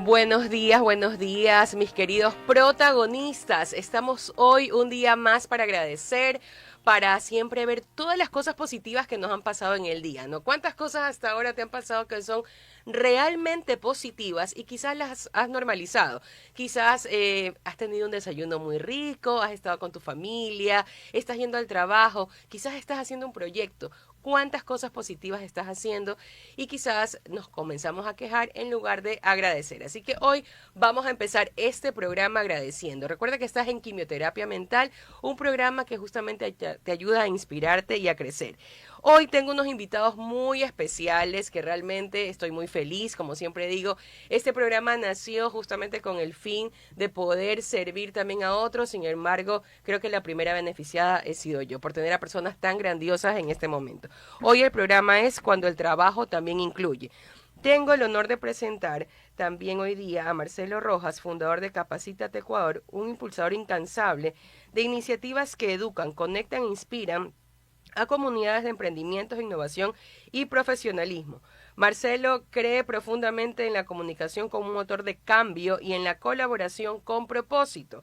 buenos días, mis queridos protagonistas. Estamos hoy un día más para agradecer, para siempre ver todas las cosas positivas que nos han pasado en el día, ¿no? ¿Cuántas cosas hasta ahora te han pasado que son realmente positivas y quizás las has normalizado? Quizás has tenido un desayuno muy rico, has estado con tu familia, estás yendo al trabajo, quizás estás haciendo un proyecto. ¿Cuántas cosas positivas estás haciendo? Y quizás nos comenzamos a quejar en lugar de agradecer. Así que hoy vamos a empezar este programa agradeciendo. Recuerda que estás en Quimioterapia Mental, un programa que justamente te ayuda a inspirarte y a crecer. Hoy tengo unos invitados muy especiales que realmente estoy muy feliz, como siempre digo. Este programa nació justamente con el fin de poder servir también a otros. Sin embargo, creo que la primera beneficiada he sido yo por tener a personas tan grandiosas en este momento. Hoy el programa es Cuando el trabajo también incluye. Tengo el honor de presentar también hoy día a Marcelo Rojas, fundador de Capacítate Ecuador, un impulsador incansable de iniciativas que educan, conectan e inspiran a comunidades de emprendimientos, innovación y profesionalismo. Marcelo cree profundamente en la comunicación como un motor de cambio y en la colaboración con propósito.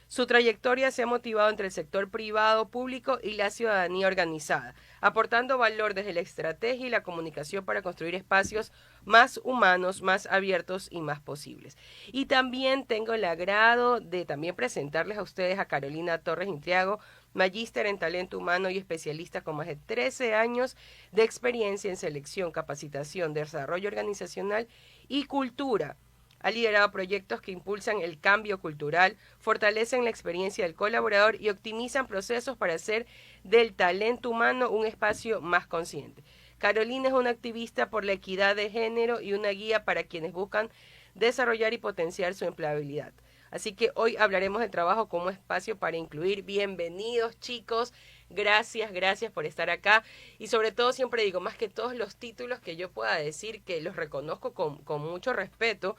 Su trayectoria se ha motivado entre el sector privado, público y la ciudadanía organizada, aportando valor desde la estrategia y la comunicación para construir espacios más humanos, más abiertos y más posibles. Y también tengo el agrado de también presentarles a ustedes a Carolina Torres Intriago, magíster en talento humano y especialista con más de 13 años de experiencia en selección, capacitación, desarrollo organizacional y cultura. Ha liderado proyectos que impulsan el cambio cultural, fortalecen la experiencia del colaborador y optimizan procesos para hacer del talento humano un espacio más consciente. Carolina es una activista por la equidad de género y una guía para quienes buscan desarrollar y potenciar su empleabilidad. Así que hoy hablaremos de trabajo como espacio para incluir. Bienvenidos, chicos. Gracias por estar acá. Y sobre todo siempre digo, más que todos los títulos que yo pueda decir, que los reconozco con mucho respeto,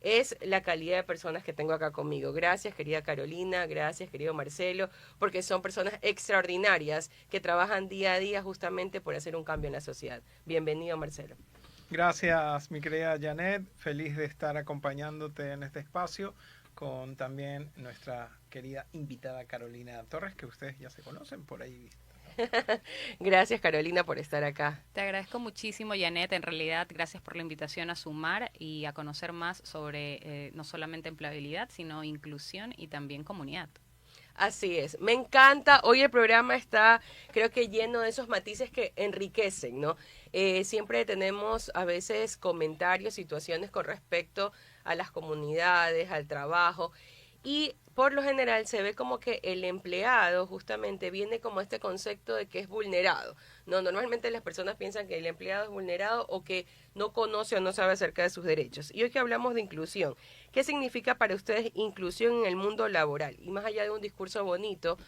es la calidad de personas que tengo acá conmigo. Gracias, querida Carolina, gracias, querido Marcelo, porque son personas extraordinarias que trabajan día a día justamente por hacer un cambio en la sociedad. Bienvenido, Marcelo. Gracias, mi querida Janet. Feliz de estar acompañándote en este espacio con también nuestra querida invitada Carolina Torres, que ustedes ya se conocen por ahí. Gracias, Carolina, por estar acá. Te agradezco muchísimo, Janet. En realidad, gracias por la invitación a sumar y a conocer más sobre no solamente empleabilidad, sino inclusión y también comunidad. Así es, me encanta. Hoy el programa está, creo que lleno de esos matices que enriquecen, ¿no? Siempre tenemos a veces comentarios, situaciones con respecto a las comunidades, al trabajo, y por lo general se ve como que el empleado justamente viene como este concepto de que es vulnerado. No, normalmente las personas piensan que el empleado es vulnerado o que no conoce o no sabe acerca de sus derechos. Y hoy que hablamos de inclusión, ¿qué significa para ustedes inclusión en el mundo laboral? Y más allá de un discurso bonito,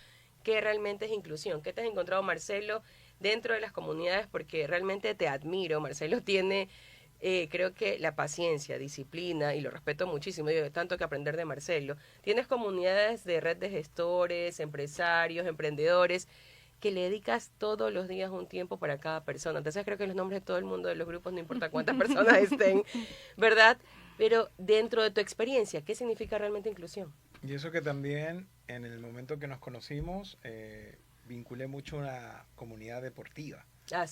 ¿qué realmente es inclusión? ¿Qué te has encontrado, Marcelo, dentro de las comunidades? Porque realmente te admiro. Marcelo tiene, creo que la paciencia, disciplina, y lo respeto muchísimo, yo tanto que aprender de Marcelo. Tienes comunidades de red de gestores, empresarios, emprendedores, que le dedicas todos los días un tiempo para cada persona. Entonces creo que los nombres de todo el mundo de los grupos, no importa cuántas personas estén, ¿verdad? Pero dentro de tu experiencia, ¿qué significa realmente inclusión? Y eso que también en el momento que nos conocimos vinculé mucho a una comunidad deportiva, ¿verdad?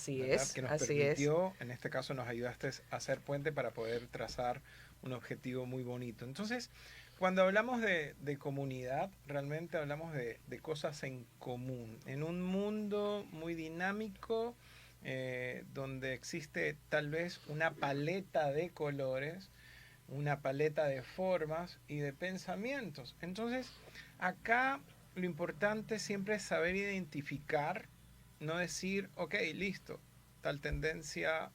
Que nos así es. permitió, en este caso nos ayudaste a hacer puente para poder trazar un objetivo muy bonito. Entonces, cuando hablamos de comunidad, realmente hablamos de cosas en común, en un mundo muy dinámico, donde existe tal vez una paleta de colores, una paleta de formas y de pensamientos. Entonces, acá lo importante siempre es saber identificar, no decir, ok, listo, tal tendencia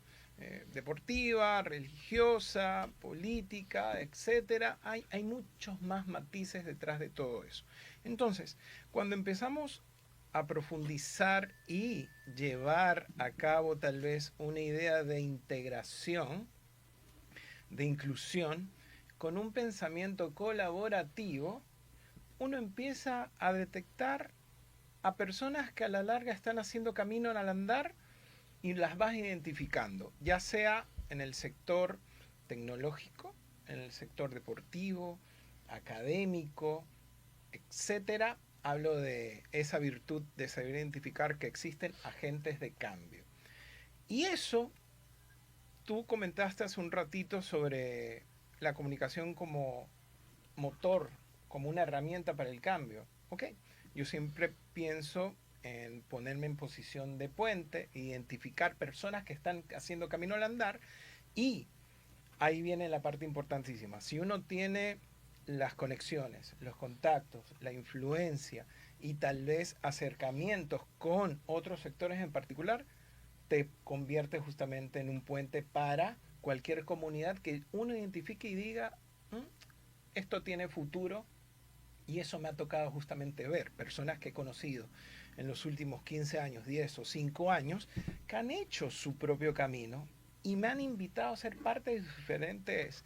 deportiva, religiosa, política, etcétera. Hay muchos más matices detrás de todo eso. Entonces, cuando empezamos a profundizar y llevar a cabo tal vez una idea de integración, de inclusión, con un pensamiento colaborativo, uno empieza a detectar a personas que a la larga están haciendo camino al andar y las vas identificando, ya sea en el sector tecnológico, en el sector deportivo, académico, etcétera, hablo de esa virtud de saber identificar que existen agentes de cambio. Y eso, tú comentaste hace un ratito sobre la comunicación como motor, como una herramienta para el cambio. Ok, yo siempre pienso en ponerme en posición de puente, identificar personas que están haciendo camino al andar, y ahí viene la parte importantísima. Si uno tiene las conexiones, los contactos, la influencia y tal vez acercamientos con otros sectores en particular, te convierte justamente en un puente para cualquier comunidad que uno identifique y diga, esto tiene futuro. Y eso me ha tocado justamente ver, personas que he conocido en los últimos 15 años, 10 o 5 años, que han hecho su propio camino y me han invitado a ser parte de sus diferentes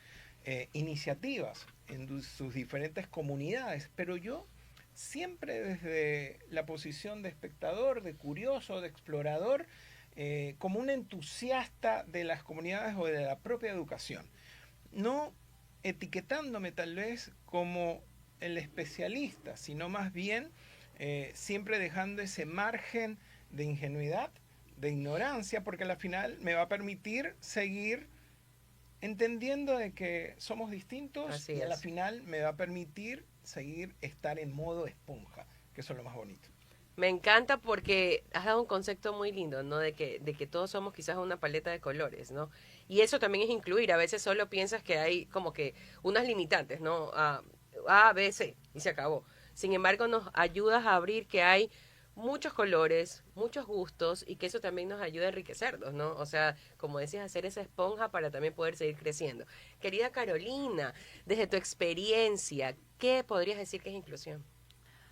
iniciativas, en sus diferentes comunidades. Pero yo siempre desde la posición de espectador, de curioso, de explorador, como un entusiasta de las comunidades o de la propia educación. No etiquetándome tal vez como el especialista, sino más bien siempre dejando ese margen de ingenuidad, de ignorancia, porque al final me va a permitir seguir entendiendo de que somos distintos. Así Y a la es. final me va a permitir seguir estar en modo esponja, que eso es lo más bonito. Me encanta porque has dado un concepto muy lindo, ¿no? De que todos somos quizás una paleta de colores, ¿no? Y eso también es incluir. A veces solo piensas que hay como que unas limitantes, ¿no? A, B, C, y se acabó. Sin embargo, nos ayudas a abrir que hay muchos colores, muchos gustos, y que eso también nos ayuda a enriquecernos, ¿no? O sea, como decías, hacer esa esponja para también poder seguir creciendo. Querida Carolina, desde tu experiencia, ¿qué podrías decir que es inclusión?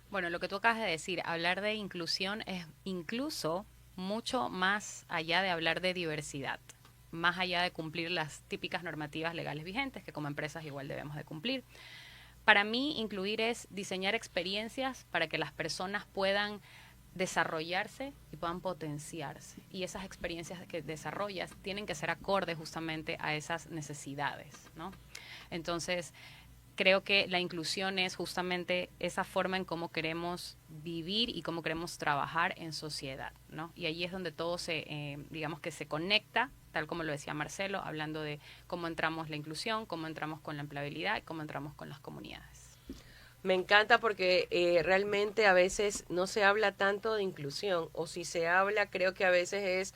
Bueno, lo que tú acabas de decir, hablar de inclusión es incluso mucho más allá de hablar de diversidad, más allá de cumplir las típicas normativas legales vigentes que como empresas igual debemos de cumplir. Para mí, incluir es diseñar experiencias para que las personas puedan desarrollarse y puedan potenciarse. Y esas experiencias que desarrollas tienen que ser acordes justamente a esas necesidades, ¿no? Entonces, creo que la inclusión es justamente esa forma en cómo queremos vivir y cómo queremos trabajar en sociedad, ¿no? Y allí es donde todo digamos que se conecta, tal como lo decía Marcelo, hablando de cómo entramos la inclusión, cómo entramos con la empleabilidad y cómo entramos con las comunidades. Me encanta porque realmente a veces no se habla tanto de inclusión, o si se habla, creo que a veces es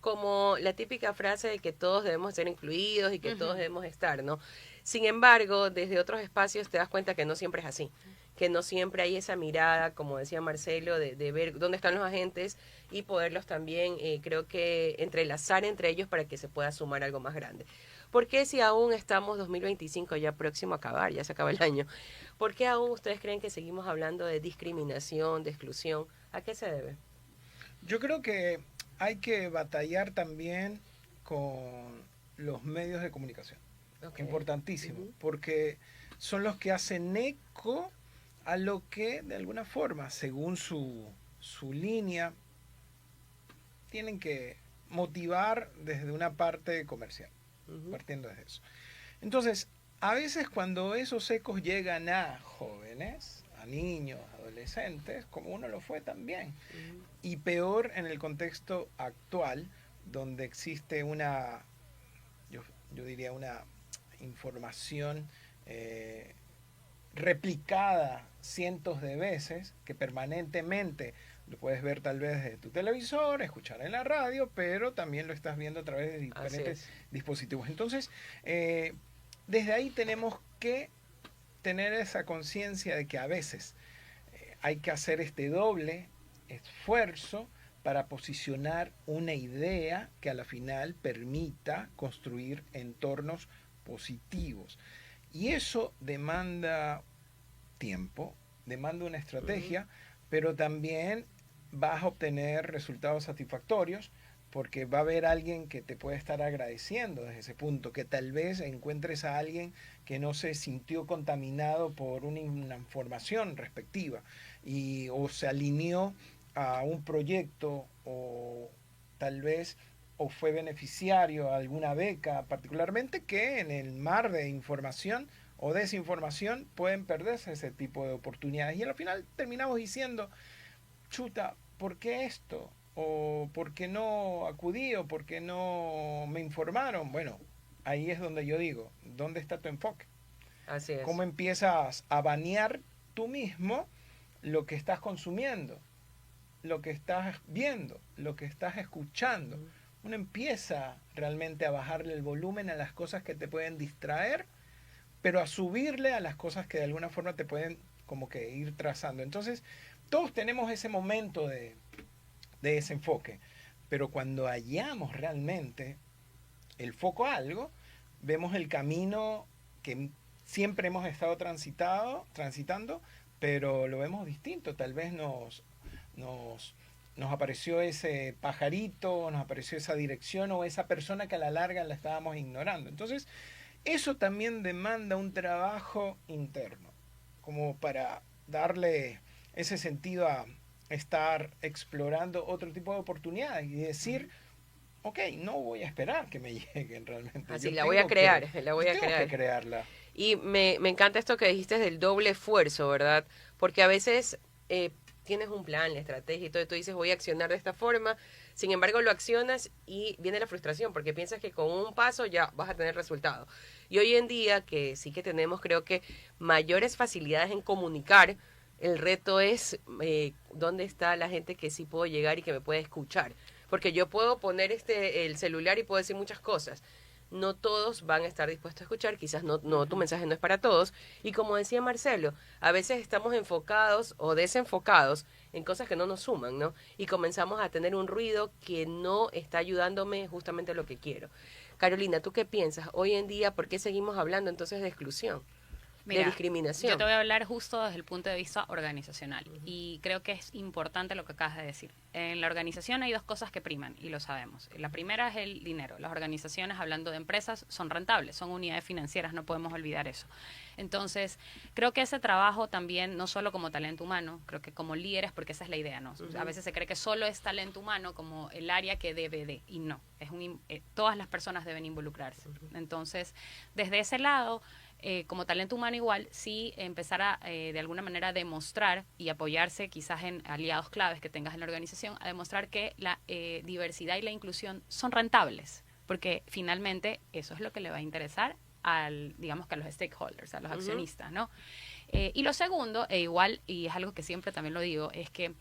como la típica frase de que todos debemos ser incluidos y que todos Ujú. debemos estar, ¿no? Sin embargo, desde otros espacios te das cuenta que no siempre es así, que no siempre hay esa mirada, como decía Marcelo, de ver dónde están los agentes y poderlos también, creo que entrelazar entre ellos para que se pueda sumar algo más grande. ¿Por qué si aún estamos 2025 ya próximo a acabar, ya se acaba el año? ¿Por qué aún ustedes creen que seguimos hablando de discriminación, de exclusión? ¿A qué se debe? Yo creo que hay que batallar también con los medios de comunicación. Ok. Importantísimo, Ujú. porque son los que hacen eco a lo que de alguna forma, según su línea, tienen que motivar desde una parte comercial, Ujú. partiendo de eso. Entonces, a veces cuando esos ecos llegan a jóvenes, a niños, adolescentes, como uno lo fue también, Ujú. y peor en el contexto actual, donde existe yo diría una información eh, replicada cientos de veces, que permanentemente lo puedes ver tal vez desde tu televisor, escuchar en la radio, pero también lo estás viendo a través de Así diferentes es. dispositivos. Entonces, desde ahí tenemos que tener esa conciencia de que a veces hay que hacer este doble esfuerzo para posicionar una idea que a la final permita construir entornos positivos. Y eso demanda tiempo, demanda una Ujú. estrategia, pero también vas a obtener resultados satisfactorios porque va a haber alguien que te puede estar agradeciendo desde ese punto, que tal vez encuentres a alguien que no se sintió contaminado por una información respectiva o se alineó a un proyecto o tal vez o fue beneficiario de alguna beca, particularmente, que en el mar de información o desinformación pueden perderse ese tipo de oportunidades. Y al final terminamos diciendo, chuta, ¿por qué esto? ¿O por qué no acudí? ¿O por qué no me informaron? Bueno, ahí es donde yo digo, ¿dónde está tu enfoque? Así es. ¿Cómo empiezas a banear tú mismo lo que estás consumiendo, lo que estás viendo, lo que estás escuchando? Uno empieza realmente a bajarle el volumen a las cosas que te pueden distraer, pero a subirle a las cosas que de alguna forma te pueden como que ir trazando. Entonces, todos tenemos ese momento de desenfoque, pero cuando hallamos realmente el foco a algo, vemos el camino que siempre hemos estado transitando, pero lo vemos distinto. Tal vez nos apareció ese pajarito, nos apareció esa dirección o esa persona que a la larga la estábamos ignorando. Entonces, eso también demanda un trabajo interno, como para darle ese sentido a estar explorando otro tipo de oportunidades y decir, ok, no voy a esperar que me lleguen realmente. Así, Yo la voy a tengo crear, que, la yo voy a tengo crear. que crearla. Y me encanta esto que dijiste del doble esfuerzo, ¿verdad? Porque a veces tienes un plan, la estrategia y todo, y tú dices voy a accionar de esta forma, sin embargo lo accionas y viene la frustración, porque piensas que con un paso ya vas a tener resultado. Y hoy en día, que sí que tenemos creo que mayores facilidades en comunicar, el reto es dónde está la gente que sí puedo llegar y que me puede escuchar. Porque yo puedo poner el celular y puedo decir muchas cosas, no todos van a estar dispuestos a escuchar, quizás no tu mensaje no es para todos. Y como decía Marcelo, a veces estamos enfocados o desenfocados en cosas que no nos suman, ¿no? Y comenzamos a tener un ruido que no está ayudándome justamente a lo que quiero. Carolina, ¿tú qué piensas? Hoy en día, ¿por qué seguimos hablando entonces de exclusión? De Mira, discriminación. yo te voy a hablar justo desde el punto de vista organizacional y creo que es importante lo que acabas de decir. En la organización hay dos cosas que priman y lo sabemos. La primera es el dinero. Las organizaciones, hablando de empresas, son rentables, son unidades financieras, no podemos olvidar eso. Entonces, creo que ese trabajo también, no solo como talento humano, creo que como líderes, porque esa es la idea, ¿no? A veces se cree que solo es talento humano como el área que debe de, y no, todas las personas deben involucrarse. Entonces, desde ese lado, como talento humano igual, sí empezar a, de alguna manera, demostrar y apoyarse quizás en aliados claves que tengas en la organización, a demostrar que la diversidad y la inclusión son rentables, porque finalmente eso es lo que le va a interesar digamos que a los stakeholders, a los accionistas, ¿no? Y lo segundo, e igual, y es algo que siempre también lo digo, es que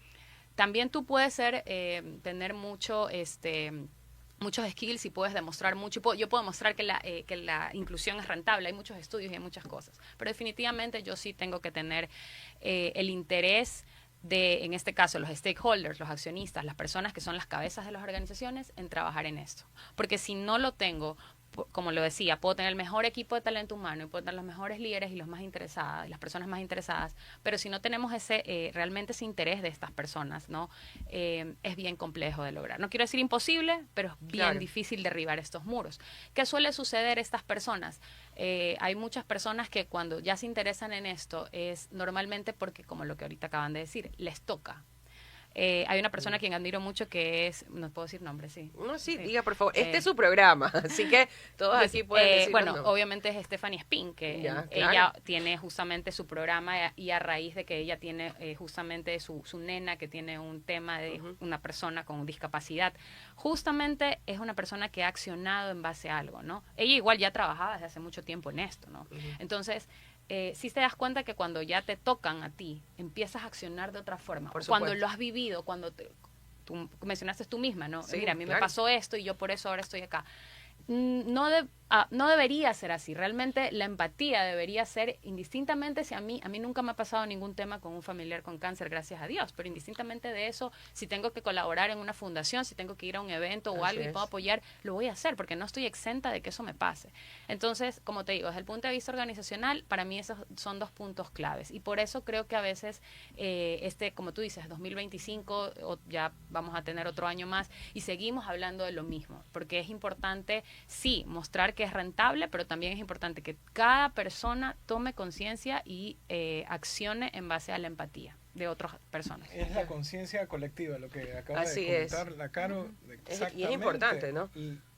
también tú puedes tener muchos skills y puedes demostrar mucho. Yo puedo demostrar que la inclusión es rentable. Hay muchos estudios y hay muchas cosas. Pero definitivamente yo sí tengo que tener el interés de, en este caso, los stakeholders, los accionistas, las personas que son las cabezas de las organizaciones, en trabajar en esto. Porque si no lo tengo, como lo decía, puedo tener el mejor equipo de talento humano y puedo tener los mejores líderes y los más interesados, las personas más interesadas, pero si no tenemos realmente ese interés de estas personas, ¿no? Es bien complejo de lograr. No quiero decir imposible, pero es bien difícil derribar estos muros. ¿Qué suele suceder a estas personas? Hay muchas personas que cuando ya se interesan en esto es normalmente porque, como lo que ahorita acaban de decir, les toca. Hay una persona a quien admiro mucho que es, no puedo decir nombre, sí. No, sí, diga por favor. Este es su programa, así que todos aquí pueden decir. Bueno, obviamente es Stephanie Spin, que Ya, ella tiene justamente su programa y a raíz de que ella tiene justamente su nena que tiene un tema de una persona con discapacidad, justamente es una persona que ha accionado en base a algo, ¿no? Ella igual ya trabajaba desde hace mucho tiempo en esto, ¿no? Entonces, sí te das cuenta que cuando ya te tocan a ti, empiezas a accionar de otra forma. Cuando lo has vivido, cuando tú mencionaste tú misma, ¿no? Sí, mira, a mí claro. me pasó esto y yo por eso ahora estoy acá. No debería ser así. Realmente la empatía debería ser indistintamente si a mí nunca me ha pasado ningún tema con un familiar con cáncer, gracias a Dios, pero indistintamente de eso, si tengo que colaborar en una fundación, si tengo que ir a un evento o algo y puedo apoyar, lo voy a hacer porque no estoy exenta de que eso me pase. Entonces, como te digo, desde el punto de vista organizacional, para mí esos son dos puntos claves y por eso creo que a veces como tú dices, 2025 ya vamos a tener otro año más y seguimos hablando de lo mismo, porque es importante sí, mostrar que es rentable, pero también es importante que cada persona tome conciencia y accione en base a la empatía. de otras personas. Es la conciencia colectiva lo que acaba Así de es. comentar la Caro. Exactamente. Y es importante, ¿no?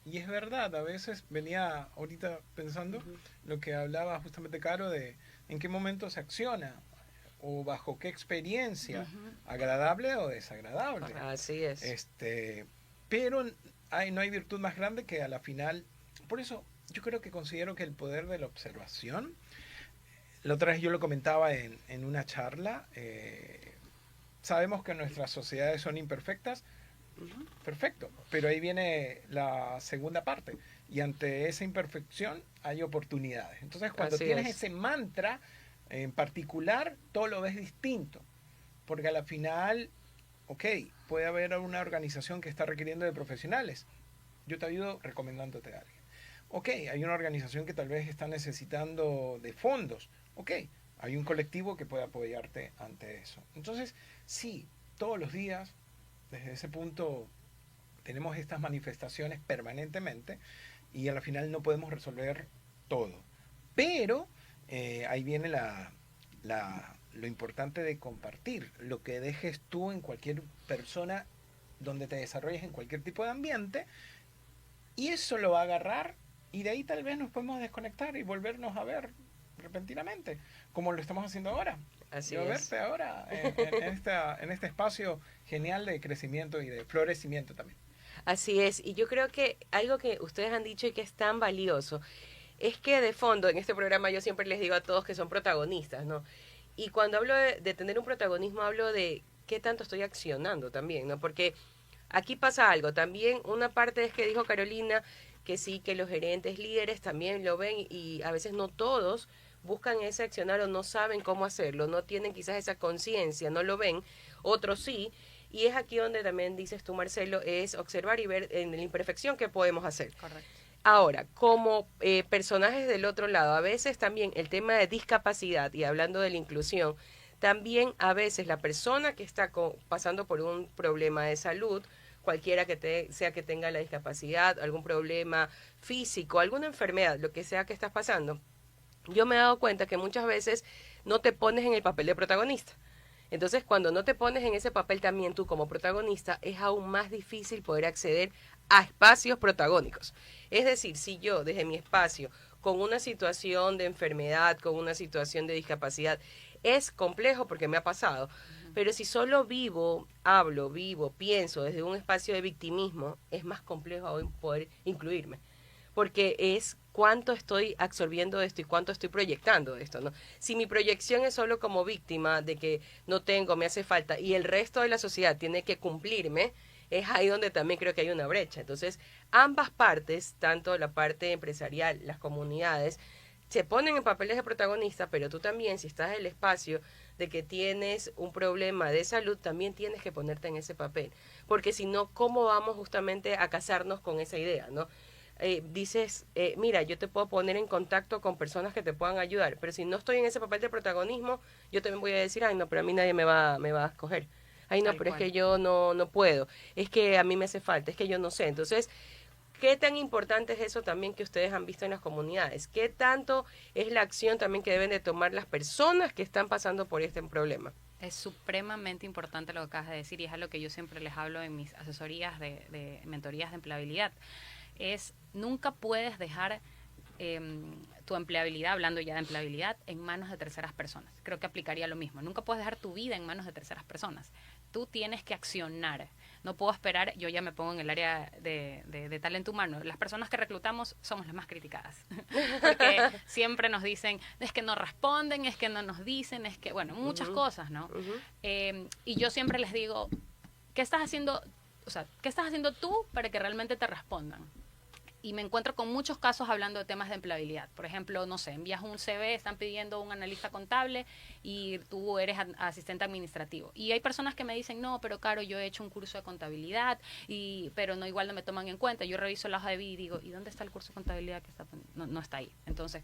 Y es verdad, a veces venía ahorita pensando lo que hablaba justamente Caro de en qué momento se acciona o bajo qué experiencia, agradable o desagradable. Así es. Pero no hay virtud más grande que a la final. Por eso yo creo que considero que el poder de la observación, la otra vez yo lo comentaba en una charla, sabemos que nuestras sociedades son imperfectas, perfecto, pero ahí viene la segunda parte, y ante esa imperfección hay oportunidades. Entonces cuando tienes ese mantra en particular, todo lo ves distinto, porque a la final, ok, puede haber una organización que está requiriendo de profesionales, yo te ayudo recomendándote a alguien. Ok, hay una organización que tal vez está necesitando de fondos, ok, hay un colectivo que puede apoyarte ante eso. Entonces, sí, todos los días, desde ese punto, tenemos estas manifestaciones permanentemente y a la final no podemos resolver todo. Pero ahí viene lo importante de compartir, lo que dejes tú en cualquier persona donde te desarrolles en cualquier tipo de ambiente, y eso lo va a agarrar y de ahí tal vez nos podemos desconectar y volvernos a ver repentinamente, como lo estamos haciendo ahora. Así Yo es. verte ahora en este espacio genial de crecimiento y de florecimiento también. Así es, y yo creo que algo que ustedes han dicho y que es tan valioso es que de fondo en este programa yo siempre les digo a todos que son protagonistas, ¿no? Y cuando hablo de tener un protagonismo hablo de qué tanto estoy accionando también, ¿no? Porque aquí pasa algo, también una parte es que dijo Carolina que sí, que los gerentes líderes también lo ven y a veces no todos buscan ese accionar o no saben cómo hacerlo, no tienen quizás esa conciencia, no lo ven, otros sí. Y es aquí donde también dices tú, Marcelo, es observar y ver en la imperfección qué podemos hacer. Correcto. Ahora, como personajes del otro lado, a veces también el tema de discapacidad, y hablando de la inclusión, también a veces la persona que está pasando por un problema de salud, cualquiera que sea que tenga la discapacidad, algún problema físico, alguna enfermedad, lo que sea que estás pasando, yo me he dado cuenta que muchas veces no te pones en el papel de protagonista. Entonces, cuando no te pones en ese papel también tú como protagonista, es aún más difícil poder acceder a espacios protagónicos. Es decir, si yo desde mi espacio, con una situación de enfermedad, con una situación de discapacidad, es complejo porque me ha pasado, pero si solo hablo, pienso desde un espacio de victimismo, es más complejo aún poder incluirme, porque es cuánto estoy absorbiendo esto y cuánto estoy proyectando esto, ¿no? Si mi proyección es solo como víctima de que no tengo, me hace falta, y el resto de la sociedad tiene que cumplirme, es ahí donde también creo que hay una brecha. Entonces, ambas partes, tanto la parte empresarial, las comunidades, se ponen en papeles de protagonista, pero tú también, si estás en el espacio de que tienes un problema de salud, también tienes que ponerte en ese papel. Porque si no, ¿cómo vamos justamente a casarnos con esa idea, ¿no? Dices, mira, yo te puedo poner en contacto con personas que te puedan ayudar, pero si no estoy en ese papel de protagonismo, yo también voy a decir, ay, no, pero a mí nadie me va a escoger. Ay, no, Tal pero cual. es que yo no puedo, es que a mí me hace falta, es que yo no sé. Entonces, ¿qué tan importante es eso también que ustedes han visto en las comunidades? ¿Qué tanto es la acción también que deben de tomar las personas que están pasando por este problema? Es supremamente importante lo que acabas de decir y es algo que yo siempre les hablo en mis asesorías de mentorías de empleabilidad. Nunca puedes dejar tu empleabilidad, hablando ya de empleabilidad, en manos de terceras personas. Creo que aplicaría lo mismo. Nunca puedes dejar tu vida en manos de terceras personas. Tú tienes que accionar. No puedo esperar, yo ya me pongo en el área de talento humano. Las personas que reclutamos somos las más criticadas. Porque siempre nos dicen, es que no responden, es que no nos dicen, es que, bueno, muchas cosas, ¿no? Y yo siempre les digo, ¿qué estás haciendo? O sea, ¿qué estás haciendo tú para que realmente te respondan? Y me encuentro con muchos casos hablando de temas de empleabilidad. Por ejemplo, no sé, envías un CV, están pidiendo un analista contable y tú eres asistente administrativo. Y hay personas que me dicen, no, pero Caro, yo he hecho un curso de contabilidad, pero no, igual no me toman en cuenta. Yo reviso la hoja de vida y digo, ¿y dónde está el curso de contabilidad que está? No está ahí. Entonces,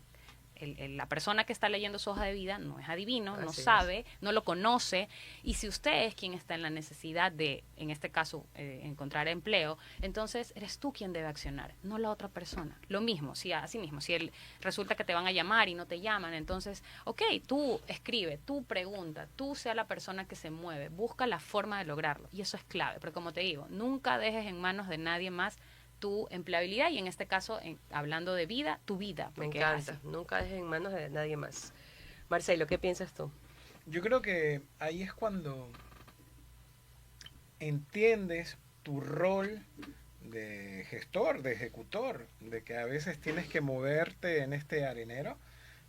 la persona que está leyendo su hoja de vida no es adivino, no Así sabe, no lo conoce, y si usted es quien está en la necesidad de, en este caso, encontrar empleo, entonces eres tú quien debe accionar, no la otra persona. Lo mismo, si así mismo, si resulta que te van a llamar y no te llaman, entonces, ok, tú escribe, tú pregunta, tú sea la persona que se mueve, busca la forma de lograrlo, y eso es clave, porque como te digo, nunca dejes en manos de nadie más tu empleabilidad, y en este caso, hablando de vida, tu vida. Me Porque es encanta. así. Nunca dejes en manos de nadie más. Marcelo, ¿qué piensas tú? Yo creo que ahí es cuando entiendes tu rol de gestor, de ejecutor, de que a veces tienes que moverte en este arenero,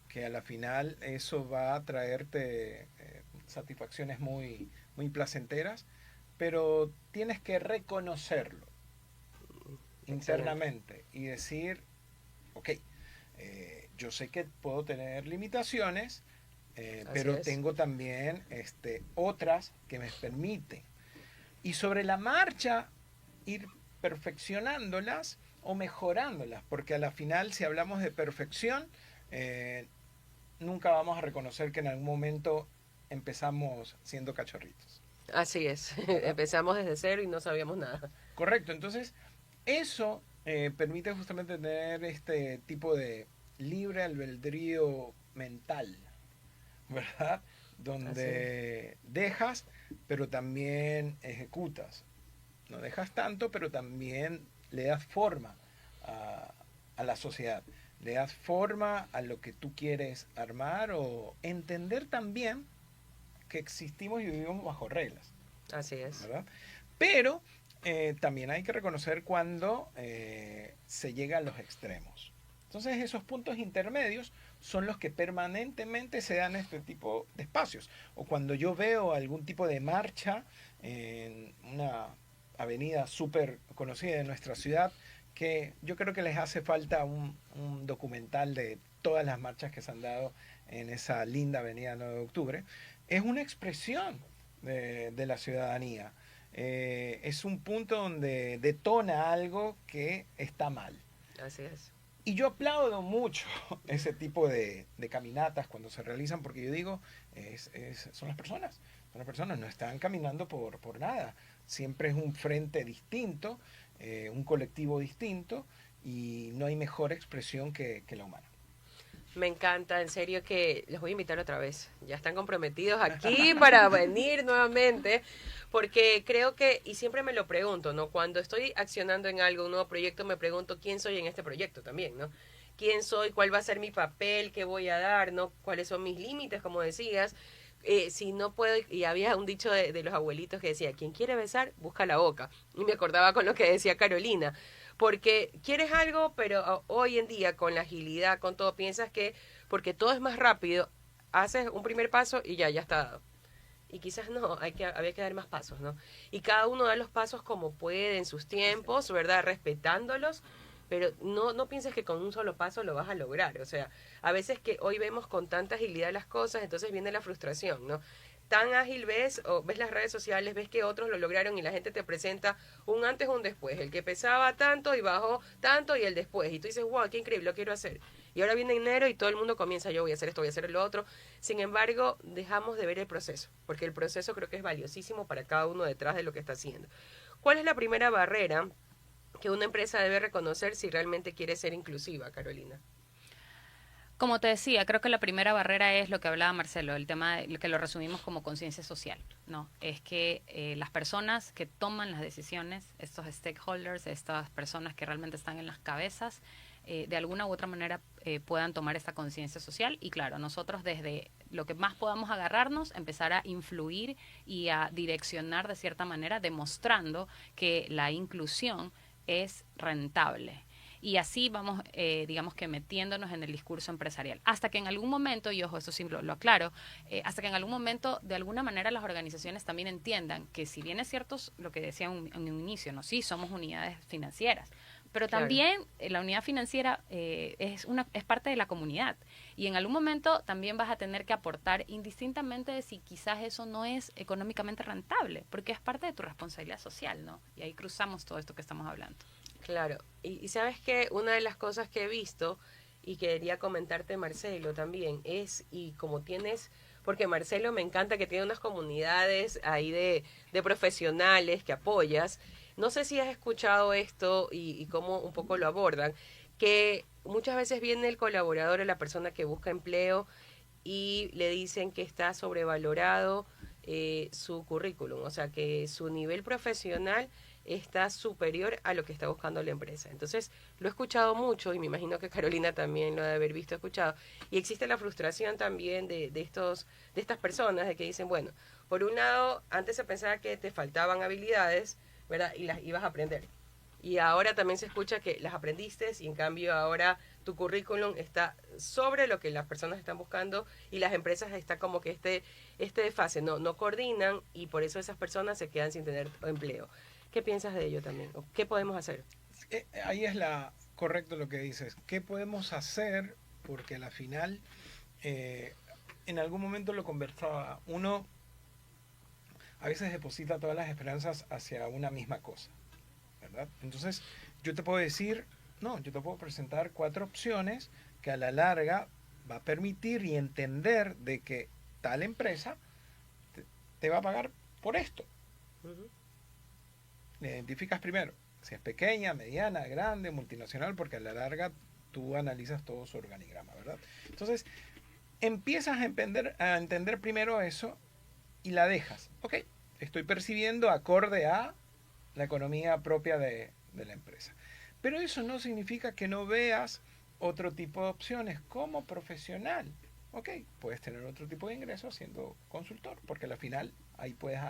que a la final eso va a traerte satisfacciones muy placenteras, pero tienes que reconocerlo Excelente. internamente y decir, ok, yo sé que puedo tener limitaciones, Así pero es. tengo también otras que me permiten. Y sobre la marcha, ir perfeccionándolas o mejorándolas, porque a la final, si hablamos de perfección, eh, nunca vamos a reconocer que en algún momento empezamos siendo cachorritos, Así es. ¿verdad? Empezamos desde cero y no sabíamos nada. Correcto, entonces eso permite justamente tener este tipo de libre albedrío mental, ¿verdad? Así es. Donde dejas, pero también ejecutas. No dejas tanto, pero también le das forma a, a la sociedad. Le das forma a lo que tú quieres armar o entender también que existimos y vivimos bajo reglas, Así es. ¿verdad? Pero también hay que reconocer cuando se llega a los extremos. Entonces esos puntos intermedios son los que permanentemente se dan este tipo de espacios. O cuando yo veo algún tipo de marcha en una avenida súper conocida de nuestra ciudad, que yo creo que les hace falta un documental de todas las marchas que se han dado en esa linda avenida 9 de octubre, es una expresión de la ciudadanía. Es un punto donde detona algo que está mal. Así es. Y yo aplaudo mucho ese tipo de caminatas cuando se realizan, porque yo digo, son las personas, no están caminando por nada. Siempre es un frente distinto, un colectivo distinto, y no hay mejor expresión que la humana. Me encanta, en serio que los voy a invitar otra vez. Ya están comprometidos aquí para venir nuevamente, porque creo que, y siempre me lo pregunto, ¿no? Cuando estoy accionando en algo, un nuevo proyecto, me pregunto quién soy en este proyecto también, ¿no? ¿Quién soy? ¿Cuál va a ser mi papel? ¿Qué voy a dar? ¿No? ¿Cuáles son mis límites, como decías? Si no puedo, y había un dicho de los abuelitos que decía, quien quiere besar, busca la boca. Y me acordaba con lo que decía Carolina, porque quieres algo, pero hoy en día con la agilidad, con todo, piensas que porque todo es más rápido, haces un primer paso y ya está dado. Y quizás no, había que dar más pasos, ¿no? Y cada uno da los pasos como puede, en sus tiempos, ¿verdad? Respetándolos, pero no pienses que con un solo paso lo vas a lograr. O sea, a veces que hoy vemos con tanta agilidad las cosas, entonces viene la frustración, ¿no? Tan ágil ves, o ves las redes sociales, ves que otros lo lograron y la gente te presenta un antes o un después. El que pesaba tanto y bajó tanto y el después. Y tú dices, wow, qué increíble, lo quiero hacer. Y ahora viene enero y todo el mundo comienza, yo voy a hacer esto, voy a hacer lo otro. Sin embargo, dejamos de ver el proceso, porque el proceso creo que es valiosísimo para cada uno detrás de lo que está haciendo. ¿Cuál es la primera barrera que una empresa debe reconocer si realmente quiere ser inclusiva, Carolina? Como te decía, creo que la primera barrera es lo que hablaba Marcelo, el tema de, que lo resumimos como conciencia social, ¿no? Es que las personas que toman las decisiones, estos stakeholders, estas personas que realmente están en las cabezas, de alguna u otra manera puedan tomar esta conciencia social y claro, nosotros desde lo que más podamos agarrarnos, empezar a influir y a direccionar de cierta manera, demostrando que la inclusión es rentable. Y así vamos, digamos que metiéndonos en el discurso empresarial. Hasta que en algún momento, y ojo, eso sí lo aclaro, hasta que en algún momento, de alguna manera, las organizaciones también entiendan que si bien es cierto lo que decía en un inicio, ¿no? Sí, somos unidades financieras, pero Claro. también la unidad financiera es parte de la comunidad. Y en algún momento también vas a tener que aportar indistintamente de si quizás eso no es económicamente rentable, porque es parte de tu responsabilidad social, ¿no? Y ahí cruzamos todo esto que estamos hablando. Claro, y sabes que una de las cosas que he visto y quería comentarte, Marcelo, también, y como tienes, porque Marcelo me encanta que tiene unas comunidades ahí de profesionales que apoyas. No sé si has escuchado esto y cómo un poco lo abordan, que muchas veces viene el colaborador o la persona que busca empleo y le dicen que está sobrevalorado su currículum, o sea que su nivel profesional está superior a lo que está buscando la empresa. Entonces, lo he escuchado mucho y me imagino que Carolina también lo debe haber visto, escuchado. Y existe la frustración también de estas personas de que dicen, bueno, por un lado, antes se pensaba que te faltaban habilidades, ¿verdad? Y las ibas a aprender. Y ahora también se escucha que las aprendiste y en cambio ahora tu currículum está sobre lo que las personas están buscando y las empresas están como que este desfase, no coordinan y por eso esas personas se quedan sin tener empleo. ¿Qué piensas de ello también? ¿O qué podemos hacer? Ahí es correcto lo que dices. ¿Qué podemos hacer? Porque a la final, en algún momento lo conversaba, uno a veces deposita todas las esperanzas hacia una misma cosa, ¿verdad? Entonces, yo te puedo decir, no, yo te puedo presentar 4 opciones que a la larga va a permitir y entender de que tal empresa te va a pagar por esto. Uh-huh. Le identificas primero si es pequeña, mediana, grande, multinacional, porque a la larga tú analizas todo su organigrama, ¿verdad? Entonces, empiezas a entender primero eso y la dejas. Ok, estoy percibiendo acorde a la economía propia de la empresa. Pero eso no significa que no veas otro tipo de opciones como profesional. Ok, puedes tener otro tipo de ingresos siendo consultor, porque al final ahí puedes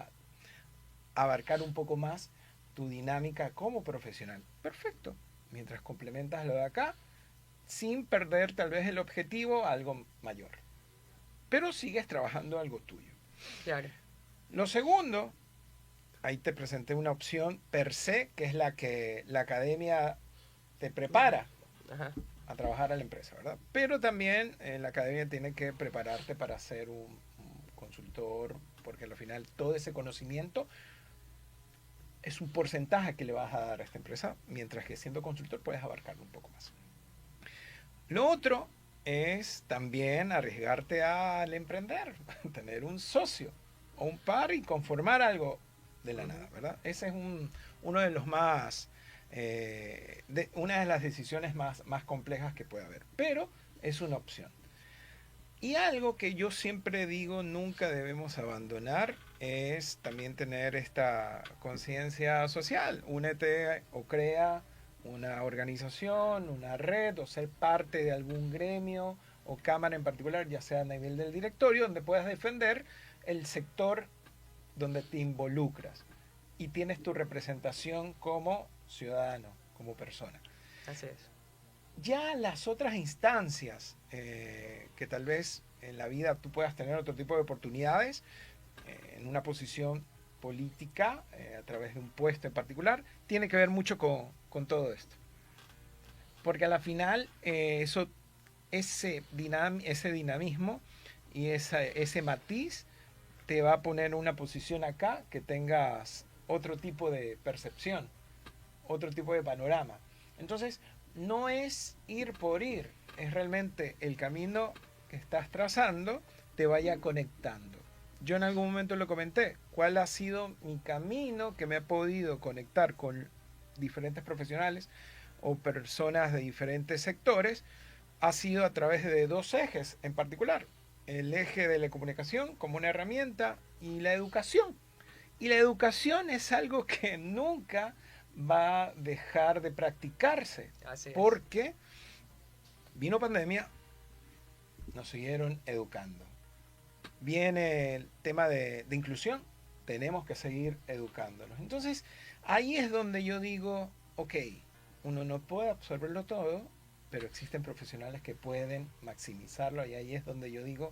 abarcar un poco más tu dinámica como profesional. Perfecto. Mientras complementas lo de acá, sin perder tal vez el objetivo a algo mayor. Pero sigues trabajando algo tuyo. Claro. Lo segundo, ahí te presenté una opción per se, que es la que la academia te prepara Ajá. a trabajar a la empresa, ¿verdad? Pero también la academia tiene que prepararte para ser un consultor, porque al final todo ese conocimiento es un porcentaje que le vas a dar a esta empresa, mientras que siendo consultor puedes abarcarlo un poco más. Lo otro es también arriesgarte al emprender, tener un socio o un par y conformar algo de la nada, ¿verdad? Ese es uno de los más, una de las decisiones más complejas que puede haber, pero es una opción. Y algo que yo siempre digo nunca debemos abandonar es también tener esta conciencia social. Únete o crea una organización, una red o ser parte de algún gremio o cámara en particular, ya sea a nivel del directorio, donde puedas defender el sector donde te involucras y tienes tu representación como ciudadano, como persona. Así es. Ya las otras instancias que tal vez en la vida tú puedas tener otro tipo de oportunidades en una posición política a través de un puesto en particular, tiene que ver mucho con todo esto. Porque a la final ese dinamismo y ese matiz te va a poner en una posición acá que tengas otro tipo de percepción, otro tipo de panorama. Entonces, no es ir por ir, es realmente el camino que estás trazando te vaya conectando. Yo en algún momento lo comenté, cuál ha sido mi camino que me ha podido conectar con diferentes profesionales o personas de diferentes sectores, ha sido a través de 2 ejes en particular. El eje de la comunicación como una herramienta y la educación. Y la educación es algo que nunca va a dejar de practicarse. Así es. Porque vino pandemia, nos siguieron educando. Viene el tema de inclusión, tenemos que seguir educándonos. Entonces, ahí es donde yo digo, ok, uno no puede absorberlo todo, pero existen profesionales que pueden maximizarlo y ahí es donde yo digo,